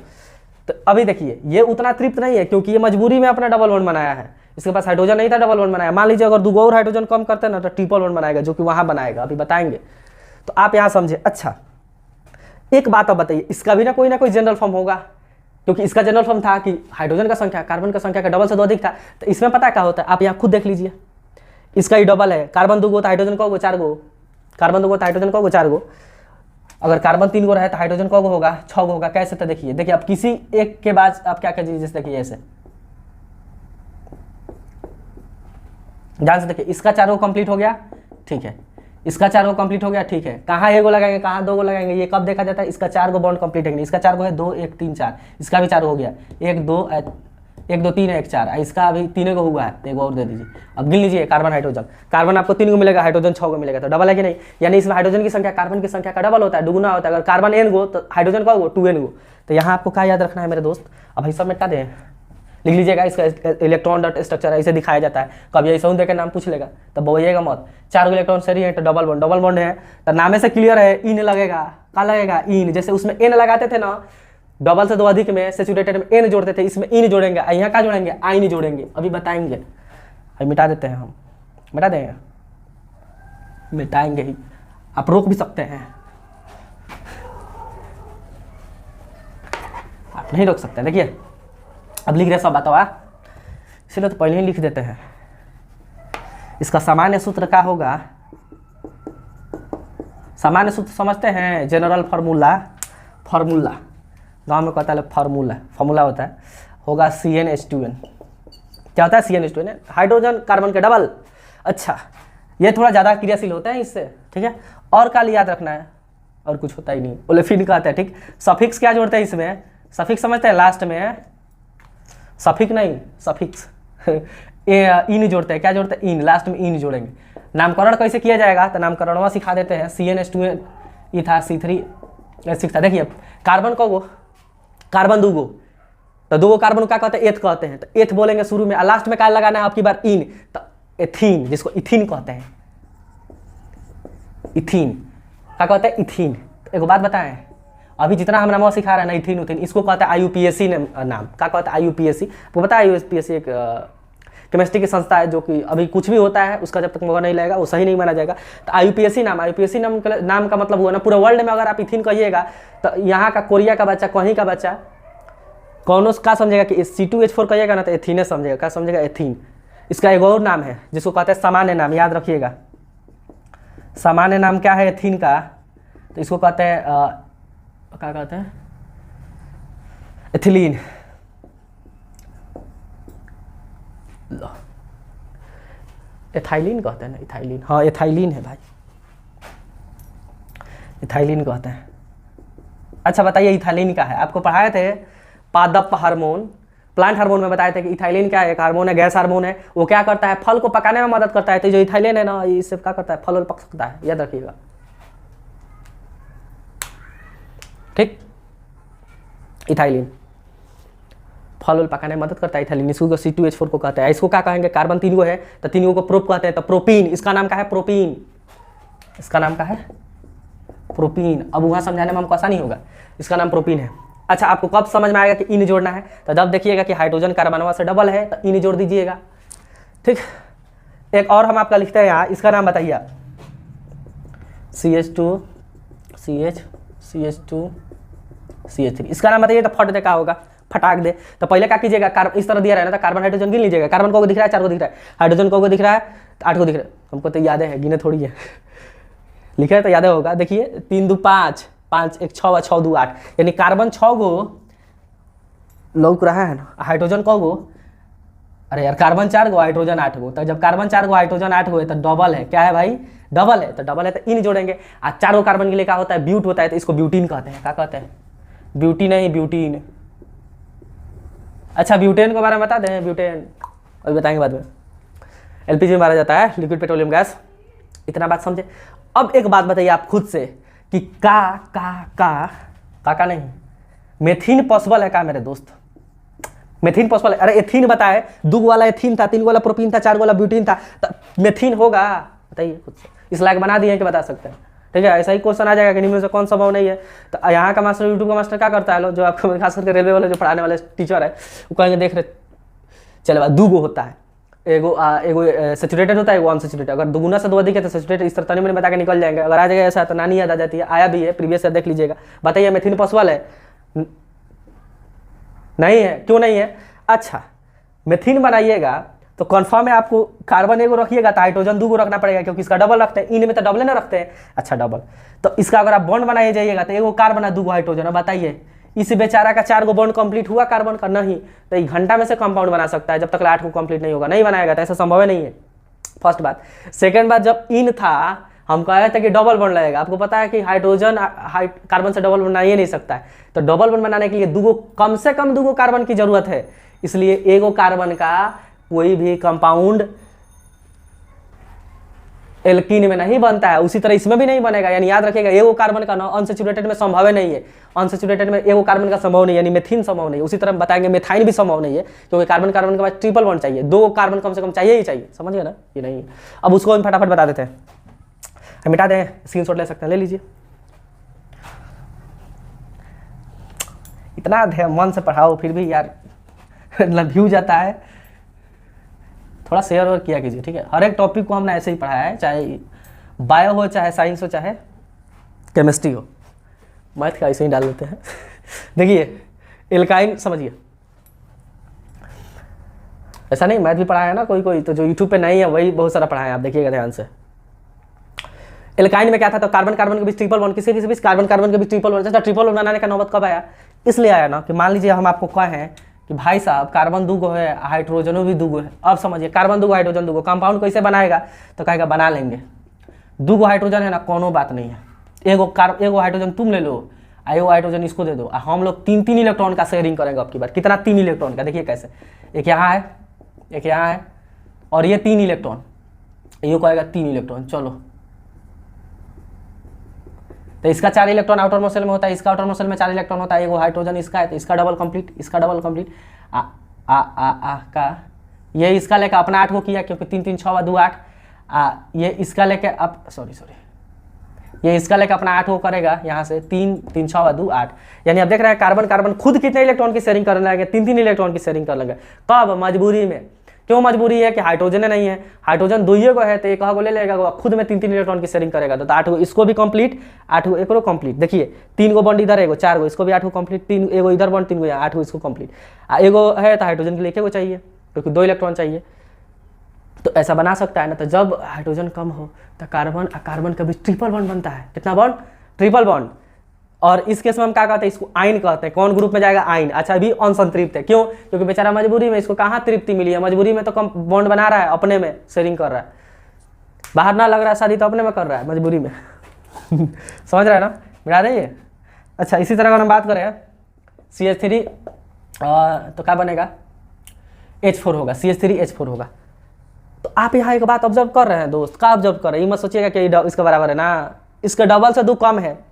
अभी देखिए ये उतना तृप्त नहीं है, क्योंकि ये मजबूरी में अपना डबल बॉन्ड बनाया है। इसके पास हाइड्रोजन नहीं था, डबल बॉन्ड बनाया। मान लीजिए अगर 2 और हाइड्रोजन कम करते हैं ना, तो ट्रिपल बॉन्ड बनाएगा, जो कि वहां बनाएगा, अभी बताएंगे। तो आप यहाँ समझे। अच्छा एक बात अब बताइए, इसका भी ना कोई जनरल फॉर्म होगा, क्योंकि इसका जनरल फॉर्म था कि हाइड्रोजन का संख्या कार्बन का संख्या का डबल से 2 अधिक था। तो इसमें पता क्या होता है, आप यहाँ खुद देख लीजिए, इसका ही डबल है, कार्बन 2 गो तो हाइड्रोजन को 4 गो, कार्बन 2 गो तो हाइड्रोजन को 4 गो, अगर कार्बन 3 गो रहे तो हाइड्रोजन को होगा 6 गो होगा। कैसे, तो देखिए देखिए अब किसी एक के बाद आप क्या कीजिए, जैसे देखिए ऐसे ध्यान से देखिए, इसका 4 गो कंप्लीट हो गया, ठीक है, इसका 4 गो कंप्लीट हो गया, ठीक है। कहाँ 1 गो लगाएंगे, कहाँ 2 गो लगाएंगे, ये कब देखा जाता है, इसका 4 गो बॉन्ड कंप्लीट है, इसका 4 गो है, 2 1 3 4, इसका भी 4 हो गया, 1 2 3 1 4, इसका अभी 3 गो हुआ है, तो 1 और दे दीजिए। अब गिन लीजिए, कार्बन हाइड्रोजन, कार्बन आपको 3 गो मिलेगा, हाइड्रोजन 6 गो मिलेगा, तो डबल है कि नहीं, यानी इसमें हाइड्रोजन की संख्या कार्बन की संख्या का डबल होता है, दुगुना होता है। अगर कार्बन n गो तो हाइड्रोजन का 2n गो। तो यहाँ आपको क्या याद रखना है मेरे दोस्त, अब भाई सब मिटा दें, लिख लीजिएगा, इसका इलेक्ट्रॉन डॉट स्ट्रक्चर ऐसे दिखाया जाता है। कभी ऐसा हूँ देखे नाम पूछ लेगा तो बोलिएगा मत। 4 गो इलेक्ट्रॉन शेयरिंग है तो डबल बॉन्ड है, तो नामे से क्लियर है, इन लगेगा, क्या लगेगा, इन। जैसे उसमें n लगाते थे ना, डबल से 2 अधिक में सैचुरेटेड में n जोड़ते थे, इसमें इन जोड़ेंगे, यहाँ क्या जोड़ेंगे, आइन जोड़ेंगे, अभी बताएंगे। अभी मिटा देते हैं, हम मिटा देंगे, मिटाएंगे ही, आप रोक भी सकते हैं, आप नहीं रोक सकते। देखिए अब लिख रहे सब बताओ, इसलिए तो पहले ही लिख देते हैं। इसका सामान्य सूत्र क्या होगा, सामान्य सूत्र समझते हैं, जनरल फार्मूला, गांव में कहता है फार्मूला होता है, होगा CnH2n। क्या होता है, CnH2n, हाइड्रोजन कार्बन के डबल। अच्छा ये थोड़ा ज़्यादा क्रियाशील होता है इससे, ठीक है। और क्या याद रखना है, और कुछ होता ही नहीं, ओलेफिन कहते हैं, ठीक। सफिक्स क्या जोड़ते हैं इसमें, सफिक्स समझते हैं, लास्ट में सफिक्स नहीं, सफिक्स इन जोड़ते हैं, क्या जोड़ते हैं, इन, लास्ट में इन जोड़ेंगे। नामकरण कैसे किया जाएगा, तो नामकरणवा सिखा देते हैं। CnH2n ये था, C3H6 था। देखिए कार्बन को कार्बन 2 गो, तो 2 गो कार्बन क्या कहते हैं, एथ कहते हैं, तो एथ बोलेंगे शुरू में, लास्ट में क्या लगाना है आपकी बार, इन, तो एथीन, जिसको इथीन कहते हैं, इथीन क्या कहते हैं, इथीन। तो एक बात बताएं, अभी जितना हम नाम सिखा रहे हैं ना, इथीन उथीन, इसको कहता है IUPAC नाम, क्या कहता है IUPAC, आपको पता है IUPAC एक केमिस्ट्री की संस्था है, जो कि अभी कुछ भी होता है उसका जब तक मौका नहीं लगेगा वो सही नहीं माना जाएगा। तो IUPAC नाम का मतलब हुआ ना पूरे वर्ल्ड में अगर आप इथिन कहिएगा तो यहाँ का, कोरिया का बच्चा, कहीं का बच्चा कौन का समझेगा कि C2H4 कहिएगा ना तो एथीने समझेगा। क्या समझेगा? एथीन। इसका एक और नाम है जिसको कहते हैं सामान्य नाम, याद रखिएगा। सामान्य नाम क्या है एथीन का? तो इसको कहते हैं क्या कहते हैं? एथिलीन। एथाइलिन कहते हैं ना, इथाइलिन। हाँ एथाइलिन है भाई, इथाइलिन कहते हैं। अच्छा बताइए इथाइलिन क्या है? आपको पढ़ाए थे पादप हार्मोन, प्लांट हार्मोन में बताए थे कि इथाइलिन क्या है? एक हार्मोन है, गैस हार्मोन है। वो क्या करता है? फल को पकाने में मदद करता है। तो जो इथाइलिन है ना, इससे क्या करता है? फल पक सकता है, याद रखिएगा। ठीक, इथाइलिन फल पकाने में मदद करता है इथाइलिन। इसको C2H4 को कहते हैं। इसको क्या कहेंगे? कार्बन 3 गो है तो 3 गो को प्रोप कहते हैं। तो प्रोपीन, इसका नाम क्या है? प्रोपीन। इसका नाम क्या है? प्रोपीन। अब वहाँ समझाने में हमको आसानी होगा। इसका नाम प्रोपीन है। अच्छा, आपको कब समझ में आएगा कि इन जोड़ना है? तो जब देखिएगा कि हाइड्रोजन कार्बनवा से डबल है तो इन जोड़ दीजिएगा। ठीक, एक और हम आपका लिखते हैं यहाँ, इसका नाम बताइए। CH2 CH2 CH3, इसका नाम बताइए। तो फट दे, क्या होगा? फटाक दे। तो पहले क्या कीजिएगा? कार्बन इस तरह दिया रहा है ना, तो कार्बन हाइड्रोजन गिन लीजिएगा। कार्बन को दिख रहा है 4 को दिख रहा है, हाइड्रोजन को दिख रहा है 8 को दिख रहा है। हमको तो याद है, गिने थोड़ी है, लिखा है तो याद होगा। देखिए 3 2 5 5 1 6 6 2 8, यानी कार्बन 6 गो लौक रहा है ना, हाइड्रोजन को गो, अरे यार कार्बन 4 गो हाइड्रोजन 8 गो। तो जब कार्बन 4 गो हाइड्रोजन 8 गो है तो डबल है। क्या है भाई? डबल है। तो डबल है तो इन जोड़ेंगे। आज 4 गो कार्बन के लिए क्या होता है? ब्यूट होता है। तो इसको ब्यूटीन कहते हैं। क्या कहते हैं? ब्यूटी नहीं, ब्यूटीन। अच्छा, ब्यूटेन के बारे में बता दें। ब्यूटेन अभी बताएंगे बाद में। LPG में मारा जाता है, लिक्विड पेट्रोलियम गैस। इतना बात समझे। अब एक बात बताइए आप खुद से कि का नहीं, मेथिन पॉसिबल है क्या मेरे दोस्त? मेथिन पॉसिबल है? अरे एथीन बताए, 2 वाला एथीन था, 3 वाला प्रोपीन था, 4 वाला ब्यूटीन था, तो मेथिन होगा? बताइए खुद से। इस लायक बना दिए कि बता सकते हैं। ठीक है, ऐसा ही क्वेश्चन आ जाएगा कि निम्न से कौन संभव नहीं है। तो यहाँ का मास्टर, यूट्यूब का मास्टर क्या करता है? लो, जो आपको खास करके रेलवे वाले जो पढ़ाने वाले टीचर है वो कहेंगे देख रहे चले बात 2 गो होता है, एगो सैचुरेटेड होता है, एगो अनसैचुरेटेड। अगर दुगुना से 2 अधिक है तो सैचुरेटेड। इस तरह तनी मैंने बता के निकल जाएंगे। अगर आ जाएगा ऐसा तो नानी याद आ जाती है, आया भी है प्रीवियस से, देख लीजिएगा। बताइए मेथिन पॉसिबल है? नहीं है। क्यों नहीं है? अच्छा, मेथिन बनाइएगा तो कन्फर्म है आपको कार्बन एगो रखिएगा तो हाइड्रोजन 2 गो रखना पड़ेगा, क्योंकि इसका डबल रखते हैं। इन में तो डबल ना रखते हैं। अच्छा डबल, तो इसका अगर आप बॉन्ड बनाए जाइएगा तो एगो कार्बन है 2 गो हाइड्रोजन। अब बताइए इस बेचारा का 4 गो बॉन्ड कंप्लीट हुआ कार्बन का? नहीं। तो 1 घंटा में से कंपाउंड बना सकता है, जब तक 8 को कंप्लीट नहीं होगा नहीं बनाएगा। तो ऐसा संभव नहीं है। फर्स्ट बात। सेकेंड बात, जब इन था हम कहे थे कि डबल बॉन्ड लगेगा। आपको पता है कि हाइड्रोजन कार्बन से डबल बॉन्ड बना ही नहीं सकता है। तो डबल बॉन्ड बनाने के लिए 2 गो, कम से कम 2 गो कार्बन की जरूरत है। इसलिए एगो कार्बन का कोई भी कंपाउंड एल्कीन में नहीं बनता है, उसी तरह इसमें भी नहीं बनेगा। यानी याद रखिएगा, एगो कार्बन का ना अनसैचुरेटेड में संभव नहीं है। अनसैचुरेटेड में एगो कार्बन का संभव नहीं है, यानी मेथिन संभव नहीं है। उसी तरह बताएंगे मेथाइन भी संभव नहीं है, क्योंकि कार्बन कार्बन के बाद ट्रिपल बॉन्ड चाहिए। 2 कार्बन कम से कम चाहिए ही चाहिए। समझ गए ना? ये नहीं है। अब उसको हम फटाफट बता देते हैं, हम मिटा दें, स्क्रीनशॉट ले सकते हैं, ले लीजिए। इतना मन से पढ़ाओ फिर भी यार व्यू जाता है। थोड़ा शेयर और किया कीजिए, ठीक है? हर एक टॉपिक को हमने ऐसे ही पढ़ाया है, चाहे बायो हो, चाहे साइंस हो, चाहे केमिस्ट्री हो। मैथ का ऐसे ही डाल देते हैं देखिए एल्काइन समझिए, ऐसा नहीं मैथ भी पढ़ाया है ना कोई कोई, तो जो यूट्यूब पे नहीं है वही बहुत सारा पढ़ाया है। आप देखिएगा ध्यान से। एल्काइन में क्या था? तो कार्बन कार्बन के बीच ट्रिपल बॉन्ड, किसी के बीच कार्बन कार्बन के बीच ट्रिपल बॉन्ड। ट्रिपल बॉन्ड बनाने का नौबत कब आया? इसलिए आया ना कि मान लीजिए हम आपको कहें कि भाई साहब कार्बन 2 गो है, हाइड्रोजन भी 2 गो है। अब समझिए, कार्बन 2 गो हाइड्रोजन 2 गो, कंपाउंड कैसे बनाएगा? तो कहेगा बना लेंगे। 2 गो हाइड्रोजन है ना, कोनो बात नहीं है। एगो हाइड्रोजन तुम ले लो, एगो हाइड्रोजन इसको दे दो। हम लोग 3-3 इलेक्ट्रॉन का शेयरिंग करेंगे अब की बार। कितना? 3 इलेक्ट्रॉन का। देखिए कैसे, एक यहाँ है, एक यहाँ है, और ये 3 इलेक्ट्रॉन, ये कहेगा 3 इलेक्ट्रॉन। चलो, तो इसका 4 इलेक्ट्रॉन आउटर मोस्ट शेल में होता है, इसका आउटर मोस्ट शेल में 4 इलेक्ट्रॉन होता है। एगो हाइड्रोजन इसका है तो इसका डबल कंप्लीट, इसका डबल कंप्लीट। का ये इसका लेकर अपना 8 को किया, क्योंकि 3 3 6 2 8। ये इसका लेके अब ये इसका लेकर अपना 8 को करेगा यहाँ से, 3 3 6 2 8। यानी अब देख रहे हैं कार्बन कार्बन खुद कितने इलेक्ट्रॉन की शेयरिंग करने लगे? 3-3 इलेक्ट्रॉन की शेयरिंग कर लगे। कब? मजबूरी में। क्यों मजबूरी है कि हाइड्रोजन नहीं है, हाइड्रोजन दो ही को है तो एक को ले लेगा, खुद में 3-3 इलेक्ट्रॉन की शेयरिंग करेगा, तो 8 गो इसको भी कंप्लीट, 8 गो एक कंप्लीट। देखिए 3 गो बॉन्ड इधर एगो, 4 गो इसको भी 8 गो कंप्लीट, 3 एगो इधर बॉन्ड 3 गो 8 गो इसको कंप्लीट। एगो है तो हाइड्रोजन के लिए 1 गो चाहिए क्योंकि 2 इलेक्ट्रॉन चाहिए, तो ऐसा बना सकता है ना। तो जब हाइड्रोजन कम हो तो कार्बन कार्बन का भी ट्रिपल बॉन्ड बनता है। कितना बॉन्ड? Triple bond. और इस केस में हम क्या कहते हैं, इसको आइन कहते हैं। कौन ग्रुप में जाएगा? आइन। अच्छा अभी असंतृप्त है, क्यों? क्योंकि बेचारा मजबूरी में, इसको कहाँ तृप्ति मिली है, मजबूरी में तो कम बॉन्ड बना रहा है, अपने में शेयरिंग कर रहा है, बाहर ना लग रहा है शादी तो अपने में कर रहा है मजबूरी में समझ रहा है ना, मिला रही है। अच्छा इसी तरह अगर हम बात करें CH3 तो क्या बनेगा? H4 होगा, CH3H4 होगा। तो आप यहाँ एक बात ऑब्जर्व कर रहे हैं दोस्त, क्या ऑब्जर्व कर रहे हैं? ये मत सोचिएगा कि इसके बराबर है ना, इसके डबल से 2 कम है।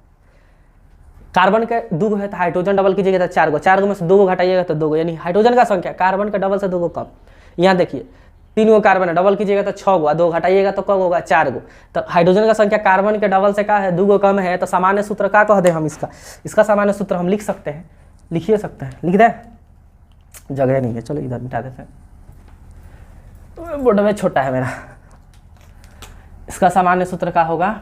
कार्बन के 2 है तो हाइड्रोजन डबल कीजिएगा तो 4 गो, 4 गो में से 2 गो घटाइएगा तो 2 गो, यानी हाइड्रोजन का संख्या कार्बन के डबल से 2 गो कम। यहाँ देखिए 3 गो कार्बन है, डबल कीजिएगा तो 6 गो, 2 घटाइएगा तो कब होगा? 4 गो। तो हाइड्रोजन का संख्या कार्बन के डबल से क्या है? 2 गो कम है। तो सामान्य सूत्र क्या कह दें हम इसका सामान्य सूत्र हम लिख सकते हैं, लिखिए सकते हैं, लिख दें, जगह नहीं है, चलो इधर मिटा देते हैं, बोर्ड में छोटा है मेरा। इसका सामान्य सूत्र क्या होगा?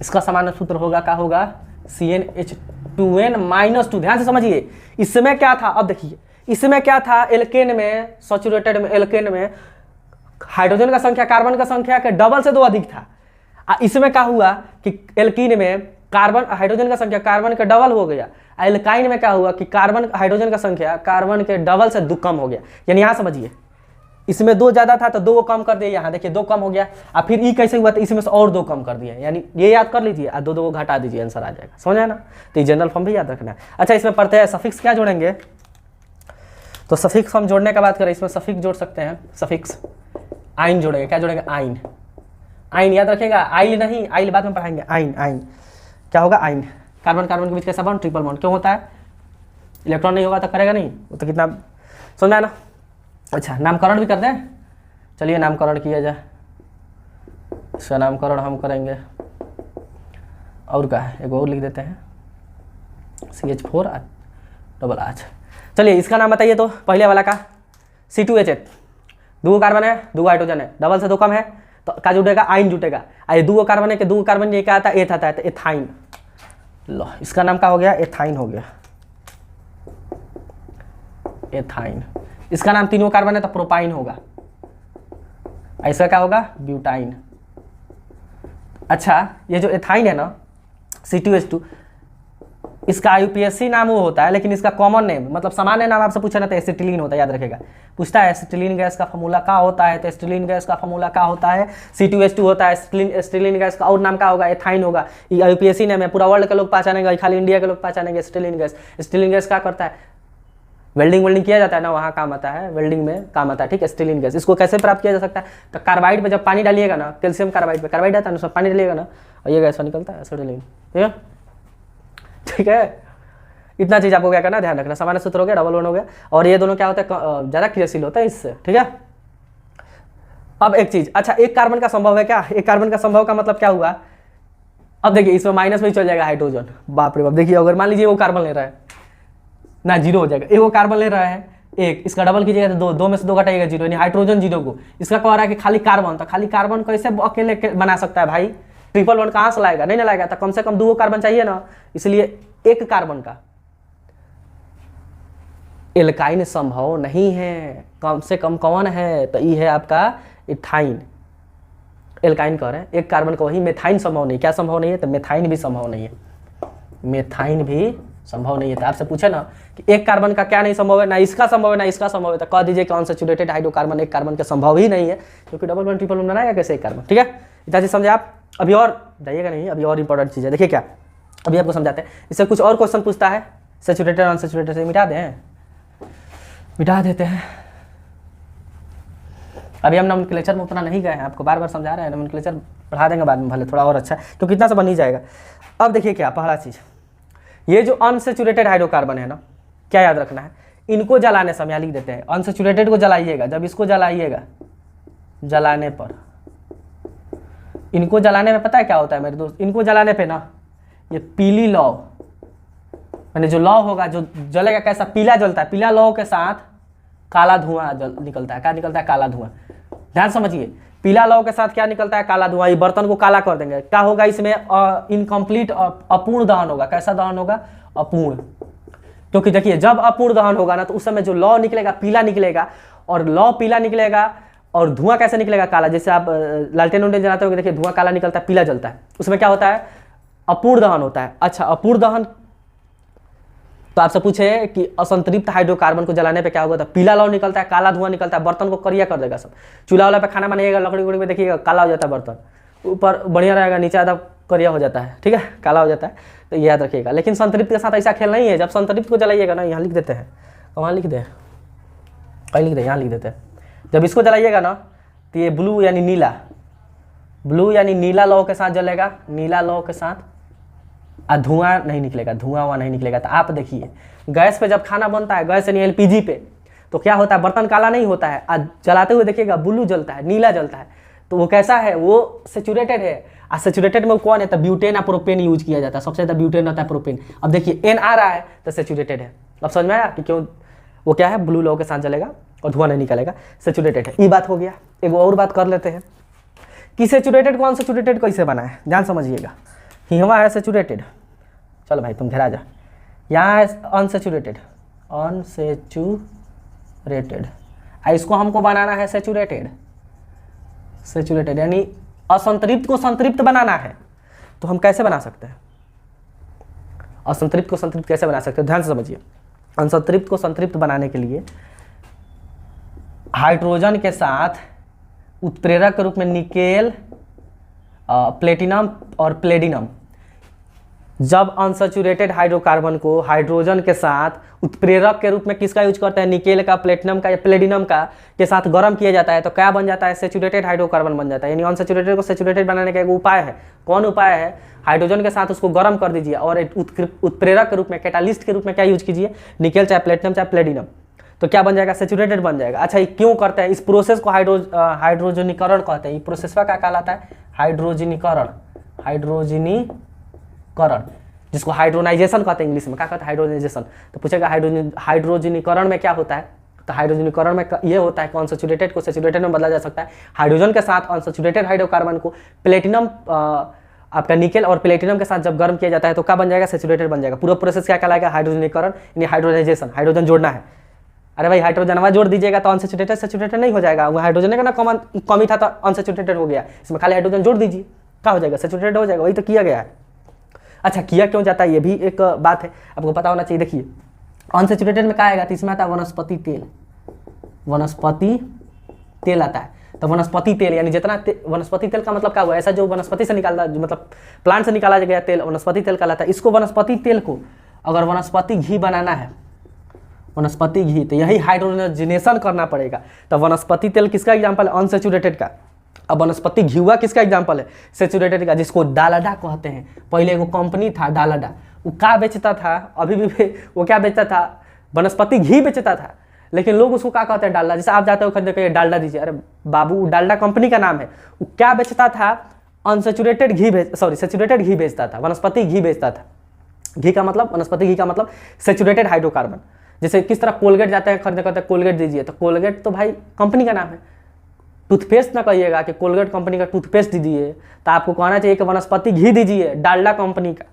इसका सामान्य सूत्र होगा, क्या होगा? CnH2n-2। ध्यान से समझिए, इसमें क्या था, अब देखिए इसमें क्या था, एल्केन में, सैचुरेटेड में, एल्केन में हाइड्रोजन का संख्या कार्बन का संख्या के डबल से 2 अधिक था। इसमें क्या हुआ कि एल्कीन में कार्बन हाइड्रोजन का संख्या कार्बन के डबल हो गया, एल्काइन में क्या हुआ कि कार्बन हाइड्रोजन का संख्या कार्बन के डबल से 2 कम हो गया। यानी यहाँ समझिए, इसमें 2 ज्यादा था तो 2 को कम कर दिया, यहाँ देखिए 2 कम हो गया। और फिर ई कैसे हुआ? तो इसमें से और 2 कम कर दिया, यानी ये याद कर लीजिए और 2 को घटा दीजिए, आंसर आ जाएगा। समझ आया ना? तो ये जनरल फॉर्म भी याद रखना है। अच्छा इसमें पढ़ते हैं सफिक्स क्या जोड़ेंगे, तो सफिक्स हम जोड़ने का बात करें, इसमें सफिक्स जोड़ सकते हैं, सफिक्स आइन जोड़ेंगे। क्या जोड़ेंगे? आइन। आइन याद रखेगा, आइल नहीं, आइल बाद में पढ़ाएंगे। आइन, आइन क्या होगा? आइन। कार्बन कार्बन के बीच कैसा बॉन्ड? Triple bond. क्यों होता है? इलेक्ट्रॉन नहीं होगा तो करेगा नहीं, वो तो कितना समझा ना। अच्छा नामकरण भी कर दें, चलिए नामकरण किया जाए। इसका नामकरण हम करेंगे, और क्या है, एक और लिख देते हैं, CH4OH। चलिए इसका नाम बताइए, तो पहले वाला का C2H8, 2 कार्बन है, 2 हाइड्रोजन है, डबल से 2 कम है, तो क्या जुटेगा? आइन जुटेगा। ये 2 कार्बन है कि 2 कार्बन ये क्या आता है? एथ आता है, तो एथाइन। लो इसका नाम क्या हो गया? एथाइन हो गया, एथाइन। इसका नाम 3 कार्बन है तो प्रोपाइन होगा, ऐसा क्या होगा? ब्यूटाइन। अच्छा ये जो एथाइन है ना, C2H2, इसका IUPAC नाम वो होता है, लेकिन इसका कॉमन नेम मतलब सामान्य नाम आपसे पूछा ना तो एसिटिलीन होता है, याद रखेगा। पूछता है एसिटिलीन गैस का फॉर्मूला क्या होता है, तो एसिटिलीन गैस का फॉर्मूला क्या होता है? C2H2 होता है। एसिटिलीन गैस का और नाम क्या होगा? एथाइन होगा। ये IUPAC नेम है, पूरा वर्ल्ड के लोग पहचानेंगे, खाली इंडिया के लोग पहचानेंगे एसिटिलीन गैस। एसिटिलीन गैस क्या करता है? वेल्डिंग किया जाता है ना, वहाँ काम आता है, वेल्डिंग में काम आता है, ठीक है। एसिटिलीन गैस इसको कैसे प्राप्त किया जा सकता है? तो कार्बाइड पे जब पानी डालिएगा ना, कैल्शियम कार्बाइड पे कार्बाइड आता है ना, उसमें पानी डालिएगा ना और ये गैस निकलता है, एसिटिलीन। ठीक है, इतना चीज आपको क्या करना, ध्यान रखना। सामान्य सूत्र हो गया, डबल बॉन्ड हो गया, और ये दोनों क्या होता है? ज्यादा क्रियाशील होता है इससे, ठीक है। अब एक चीज, अच्छा एक कार्बन का संभव है क्या? एक कार्बन का संभव का मतलब क्या हुआ? अब देखिए इसमें माइनस में ही चल जाएगा हाइड्रोजन, बाप रे बाप। देखिए अगर मान लीजिए वो कार्बन ले रहा है ना, 0 हो जाएगा। वो कार्बन ले रहा है 1, इसका डबल कीजिएगा तो 2, 2 में से 2 घटाइएगा 0, यानी हाइड्रोजन 0 को। इसका कह रहा है कि खाली कार्बन, तो खाली कार्बन कैसे अकेले बना सकता है भाई? ट्रिपल बॉन्ड कहाँ से लाएगा? नहीं ना लाएगा, तो कम से कम 2 कार्बन चाहिए ना, इसलिए 1 कार्बन का एल्काइन संभव नहीं है। कम से कम कौन है? तो ये है आपका इथाइन। एल्काइन कह रहे हैं, 1 कार्बन का, वही मेथाइन संभव नहीं। क्या संभव नहीं है? तो मेथाइन भी संभव नहीं है, मेथाइन भी संभव नहीं है। तो आपसे पूछे ना कि 1 कार्बन का क्या नहीं संभव है? ना इसका संभव है ना इसका संभव है, तो कह दीजिए कि अनसैचुरेटेड हाइड्रोकार्बन 1 कार्बन के संभव ही नहीं है, क्योंकि डबल बॉन्ड ट्रिपल बॉन्ड बनाएगा कैसे 1 कार्बन? ठीक है, इतना चीज समझे आप। अभी और जाइएगा नहीं, अभी और इंपॉर्टेंट चीज है, देखिए क्या, अभी आपको समझाते हैं। इससे कुछ और क्वेश्चन पूछता है, सैचुरेटेड अनसैचुरेटेड से मिटा दें, मिटा देते हैं। अभी हम नोमेनक्लेचर में उतना नहीं गए हैं, आपको बार बार समझा रहे हैं, नोमेनक्लेचर पढ़ा देंगे बाद में भले थोड़ा और अच्छा, क्योंकि इतना से बन ही जाएगा। अब देखिए क्या, पहला चीज, ये जो अनसैचुरेटेड हाइड्रोकार्बन है ना, क्या याद रखना है? इनको जलाने समय लिख देते हैं, अनसैचुरेटेड को जलाइएगा, जब इसको जलाइएगा, जलाने पर, इनको जलाने में पता है क्या होता है मेरे दोस्त? इनको जलाने पे ना ये पीली लौ, यानी जो लौ होगा, जो जलेगा कैसा? पीला जलता है। पीला लौ के साथ काला धुआं निकलता है। क्या निकलता है? काला धुआं। ध्यान समझिए, पीला लौ के साथ क्या निकलता है? काला धुआं। ये बर्तन को काला कर देंगे। क्या होगा इसमें? इनकम्प्लीट, अपूर्ण दहन होगा। कैसा दहन होगा? अपूर्ण। क्योंकि देखिए जब अपूर्ण दहन होगा ना तो उस समय जो लौ निकलेगा पीला निकलेगा, और लौ पीला निकलेगा और धुआं कैसे निकलेगा? काला। जैसे आप लालटेन उलटेन जलाते हो, देखिए धुआं काला निकलता है, पीला जलता है, उसमें क्या होता है? अपूर्ण दहन होता है। अच्छा, अपूर्ण दहन तो आपसे पूछे कि असंतृप्त हाइड्रोकार्बन को जलाने पे क्या होगा? तो पीला लौ निकलता है, काला धुआं निकलता है, बर्तन को करिया कर देगा सब। चूल्हा वाला पे खाना बनाइएगा, लकड़ी उकड़ी में देखिएगा काला हो जाता है बर्तन, ऊपर बढ़िया रहेगा, नीचे आधा करिया हो जाता है, ठीक है, काला हो जाता है। तो ये याद रखिएगा। लेकिन संतृप्त के साथ ऐसा खेल नहीं है। जब संतृप्त को जलाइएगा ना, यहाँ लिख देते हैं, वहाँ लिख दे, कहीं लिख दे, यहाँ लिख देते हैं। जब इसको जलाइएगा ना तो ये ब्लू यानी नीला, ब्लू यानी नीला लौ के साथ जलेगा, नीला लौ के साथ, और धुआं नहीं निकलेगा, धुआं वहाँ नहीं निकलेगा। तो आप देखिए गैस पे जब खाना बनता है, गैस यानी एलपीजी पे, तो क्या होता है? बर्तन काला नहीं होता है, आज जलाते हुए देखिएगा ब्लू जलता है, नीला जलता है। तो वो कैसा है? वो सेचुरेटेड है। और सेचुरेटेड में कौन है? तो ब्यूटेन या प्रोपेन यूज किया जाता है। सबसे ज़्यादा ब्यूटेन रहता है, प्रोपेन। अब देखिए एन आ रहा है तो सेचुरेटेड है। अब समझ में आया कि क्यों वो क्या है? ब्लू लौ के साथ जलेगा और धुआं नहीं निकलेगा, सेचुरेटेड है। ये बात हो गया। एक और बात कर लेते हैं कि सेचुरेटेड को अनसेचुरेटेड कैसे बना है। ध्यान समझिएगा। हिवा है सेचुरेटेड, चलो भाई तुम घेरा जा, यहाँ है अनसेचुरेटेड, अनसेचुरेटेड, इसको हमको बनाना है सेचुरेटेड, सेचुरेटेड यानी असंतृप्त को संतृप्त बनाना है। तो हम कैसे बना सकते हैं? असंतृप्त को संतृप्त कैसे बना सकते हैं? ध्यान से समझिए। असंतृप्त को संतृप्त बनाने के लिए हाइड्रोजन के साथ उत्प्रेरक के रूप में निकेल, प्लेटिनम और प्लेडिनम, जब अनसेचुरेटेड हाइड्रोकार्बन को हाइड्रोजन के साथ उत्प्रेरक के रूप में किसका यूज करते हैं? निकेल का, प्लेटिनम का या प्लेडिनम का के साथ गर्म किया जाता है, तो क्या बन जाता है? सेचुरेटेड हाइड्रोकार्बन बन जाता है। यानी अनसेचुरेटेड को सेचुरेटेड बनाने का एक उपाय है। कौन उपाय है? हाइड्रोजन के साथ उसको गर्म कर दीजिए और एक उत्प्रेरक के रूप में, कैटालिस्ट के रूप में क्या यूज कीजिए? निकेल चाहे प्लेटिनम चाहे प्लेडिनम, तो क्या बन जाएगा? सेचुरेटेड बन जाएगा। अच्छा, ये क्यों करते हैं? इस प्रोसेस को हाइड्रोजनीकरण कहते हैं। ये प्रोसेस का क्या कहलाता है? हाइड्रोजनीकरण, हाइड्रोजनीकरण, जिसको हाइड्रोनाइजेशन कहते हैं इंग्लिश में। क्या कहते हैं? हाइड्रोनाइजेशन। तो पूछेगा हाइड्रोजनीकरण में क्या होता है? तो हाइड्रोजनीकरण में ये होता है कि अनसेचुरेटेड को सेचुरेटेड में बदला जा सकता है। हाइड्रोजन के साथ अनसेचुरेटेड हाइड्रोकार्बन को प्लेटिनम, आपका निकेल और प्लेटिनम के साथ जब गर्म किया जाता है तो क्या बन जाएगा? सेचुरेटेड बन जाएगा। पूरा प्रोसेस क्या कहलाएगा? हाइड्रोजनीकरण यानी हाइड्रोनाइजेशन। हाइड्रोजन जोड़ना है। अरे भाई हाइड्रोजनवा जोड़ दीजिएगा तो अनसेचुरेटेड सेचुरेटेड नहीं हो जाएगा। वो हाइड्रोजन का ना कमी था तो अनसेचुरेटेड हो गया। इसमें खाली हाइड्रोजन जोड़ दीजिए, क्या हो जाएगा? सेचुरेटेड हो जाएगा। वही तो किया गया है। अच्छा, किया क्यों जाता है ये भी एक बात है, आपको पता होना चाहिए। देखिए अनसेचुरेटेड में क्या आएगा? तो इसमें आता है वनस्पति तेल, वनस्पति तेल आता है। तो वनस्पति तेल यानी जितना वनस्पति तेल का मतलब क्या हुआ? ऐसा जो वनस्पति से निकालता, जो मतलब प्लांट से निकाला गया तेल वनस्पति तेल कहलाता है। इसको वनस्पति तेल को अगर वनस्पति घी बनाना है, वनस्पति घी, तो यही हाइड्रोजनेशन करना पड़ेगा। तो वनस्पति तेल किसका एग्जाम्पल है? अनसेचुरेटेड का। अब वनस्पति घीवा किसका एग्जाम्पल है? सेचुरेटेड का, जिसको डालडा कहते हैं। पहले एगो कंपनी था डालडा, वो क्या बेचता था? अभी भी वो क्या बेचता था? वनस्पति घी बेचता था। लेकिन लोग उसको क्या कहते हैं? डालडा। जैसे आप जाते हो खरीदने के लिए, डालडा दीजिए, अरे बाबू डालडा कंपनी का नाम है। वो क्या बेचता था? अनसेचुरेटेड घी सेचुरेटेड घी बेचता था, वनस्पति घी बेचता था। घी का मतलब, वनस्पति घी का मतलब सेचुरेटेड हाइड्रोकार्बन। जैसे किस तरह कोलगेट जाते हैं खरीदने, कहते हैं कोलगेट दीजिए, तो कोलगेट तो भाई कंपनी का नाम है। टूथपेस्ट ना कहिएगा कि कोलगेट कंपनी का टूथपेस्ट दीजिए, तो आपको कहना चाहिए कि वनस्पति घी दीजिए, डालडा कंपनी का।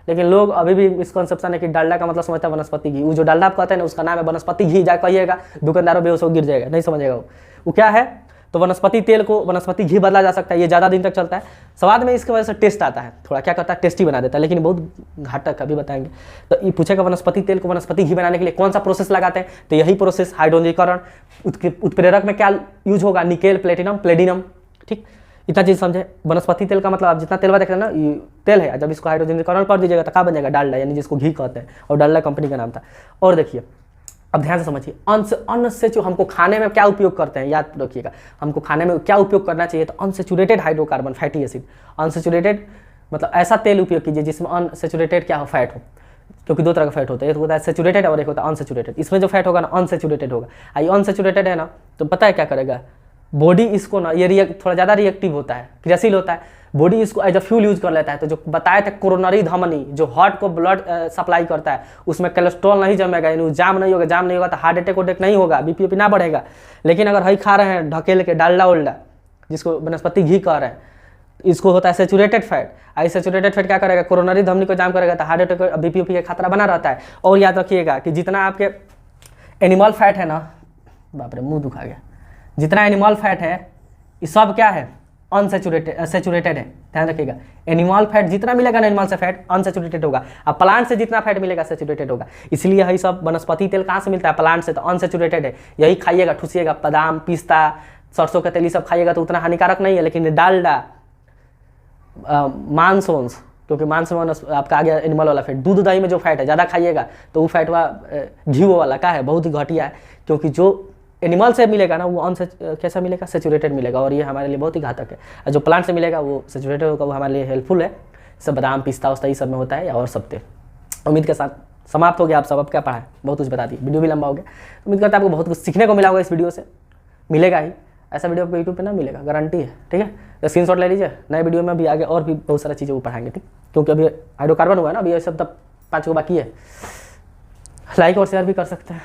लेकिन लोग अभी भी मिसकंसेप्शन है कि डालडा का मतलब समझता है वनस्पति घी। वो जो डालडा आप कहते हैं ना, उसका नाम है वनस्पति घी। जा कहिएगा दुकानदारों बेहोश हो गिर जाएगा, नहीं समझेगा वो क्या है। तो वनस्पति तेल को वनस्पति घी बदला जा सकता है। ये ज़्यादा दिन तक चलता है। स्वाद में इसकी वजह से टेस्ट आता है, थोड़ा क्या करता है? टेस्टी बना देता है, लेकिन बहुत घातक, अभी बताएंगे। तो ये पूछेगा वनस्पति तेल को वनस्पति घी बनाने के लिए कौन सा प्रोसेस लगाते हैं? तो यही प्रोसेस हाइड्रोजनीकरण। उत्प्रेरक में क्या यूज होगा? Nickel, platinum, palladium. ठीक, इतना चीज़ समझे। वनस्पति तेल का मतलब आप जितना तेल देख रहे हैं ना, ये तेल है। जब इसको हाइड्रोजनीकरण कर दीजिएगा तो क्या बन जाएगा? डालडा, यानी जिसको घी कहते हैं, और डालडा कंपनी का नाम था। और देखिए अब ध्यान से समझिए, अन्न से जो हमको खाने में क्या उपयोग करते हैं, याद रखिएगा। हमको खाने में क्या उपयोग करना चाहिए? तो unsaturated hydrocarbon, fatty acid. Unsaturated मतलब ऐसा तेल उपयोग कीजिए जिसमें अनसेचुरेटेड क्या हो? फैट हो। क्योंकि दो तरह का फैट होता है, एक होता है सेचुरेटेड और एक होता है अनसेचुरेटेड। इसमें जो फैट होगा ना, अनसेचुरेटेड होगा। ये अनसेचुरेटेड है ना, तो पता है क्या करेगा? बॉडी इसको ना, ये थोड़ा ज़्यादा रिएक्टिव होता है, क्रियाशील होता है। बॉडी इसको एज अ फ्यूल यूज कर लेता है। तो जो बताए थे कोरोनरी धमनी जो हार्ट को ब्लड सप्लाई करता है, उसमें कोलेस्ट्रॉल नहीं जमेगा, यानी जाम नहीं होगा, जाम नहीं होगा तो हार्ट अटैक नहीं होगा, बीपी ना बढ़ेगा। लेकिन अगर हई खा रहे हैं ढकेल के डालडा उल्डा, जिसको वनस्पति घी कह रहे हैं, इसको होता है सेचुरेटेड फैट। आई सेचुरेटेड फैट क्या करेगा, कोरोनरी धमनी को जाम करेगा तो हार्ट अटैक बीपी का खतरा बना रहता है। और याद रखिएगा कि जितना आपके एनिमल फैट है ना, बाप रे मुंह दुखा गया, जितना एनिमल फैट है ये सब क्या है, सेचुरेटेड है। ध्यान रखिएगा, एनिमल फैट जितना मिलेगा ना एनिमल से फैट अनसेचुरेटेड होगा, और प्लांट से जितना फैट मिलेगा सेचुरेटेड होगा। इसलिए यही सब वनस्पति तेल कहाँ से मिलता है, प्लांट से, तो अनसेचुरेटेड है। यही खाइएगा, ठूसिएगा, बादाम, पिस्ता, सरसों का तेल ये सब खाइएगा तो उतना हानिकारक नहीं है। लेकिन डालडा, मांस वंश, क्योंकि मांस में आपका आ गया एनिमल वाला फैट, दूध दही में जो फैट है ज़्यादा खाइएगा तो वो फैट घी वाला का है, बहुत ही घटिया है। क्योंकि जो एनिमल से मिलेगा ना वो कैसा मिलेगा, सेचुरेटेड मिलेगा, और ये हमारे लिए बहुत ही घातक है। और जो प्लांट से मिलेगा वो सेचुरेटेड होगा, वो हमारे लिए हेल्पफुल है। सब बादाम, पिस्ता उस्ता ये सब में होता है, और सब तेल। उम्मीद के साथ समाप्त हो गया। आप सब अब क्या पढ़ा है, बहुत कुछ बता दी, वीडियो भी लंबा हो गया। उम्मीद करता है आपको बहुत कुछ सीखने को मिला होगा इस वीडियो से, मिलेगा ही। ऐसा वीडियो आपको यूट्यूब पे ना मिलेगा, गारंटी है, ठीक है। तो स्क्रीनशॉट ले लीजिए, नए वीडियो में भी आगे और भी बहुत सारा चीज़ें वो पढ़ाएंगे, ठीक। क्योंकि अभी हाइड्रोकार्बन हुआ है ना, अभी ये सब तब 5 को बाकी है। लाइक और शेयर भी कर सकते हैं।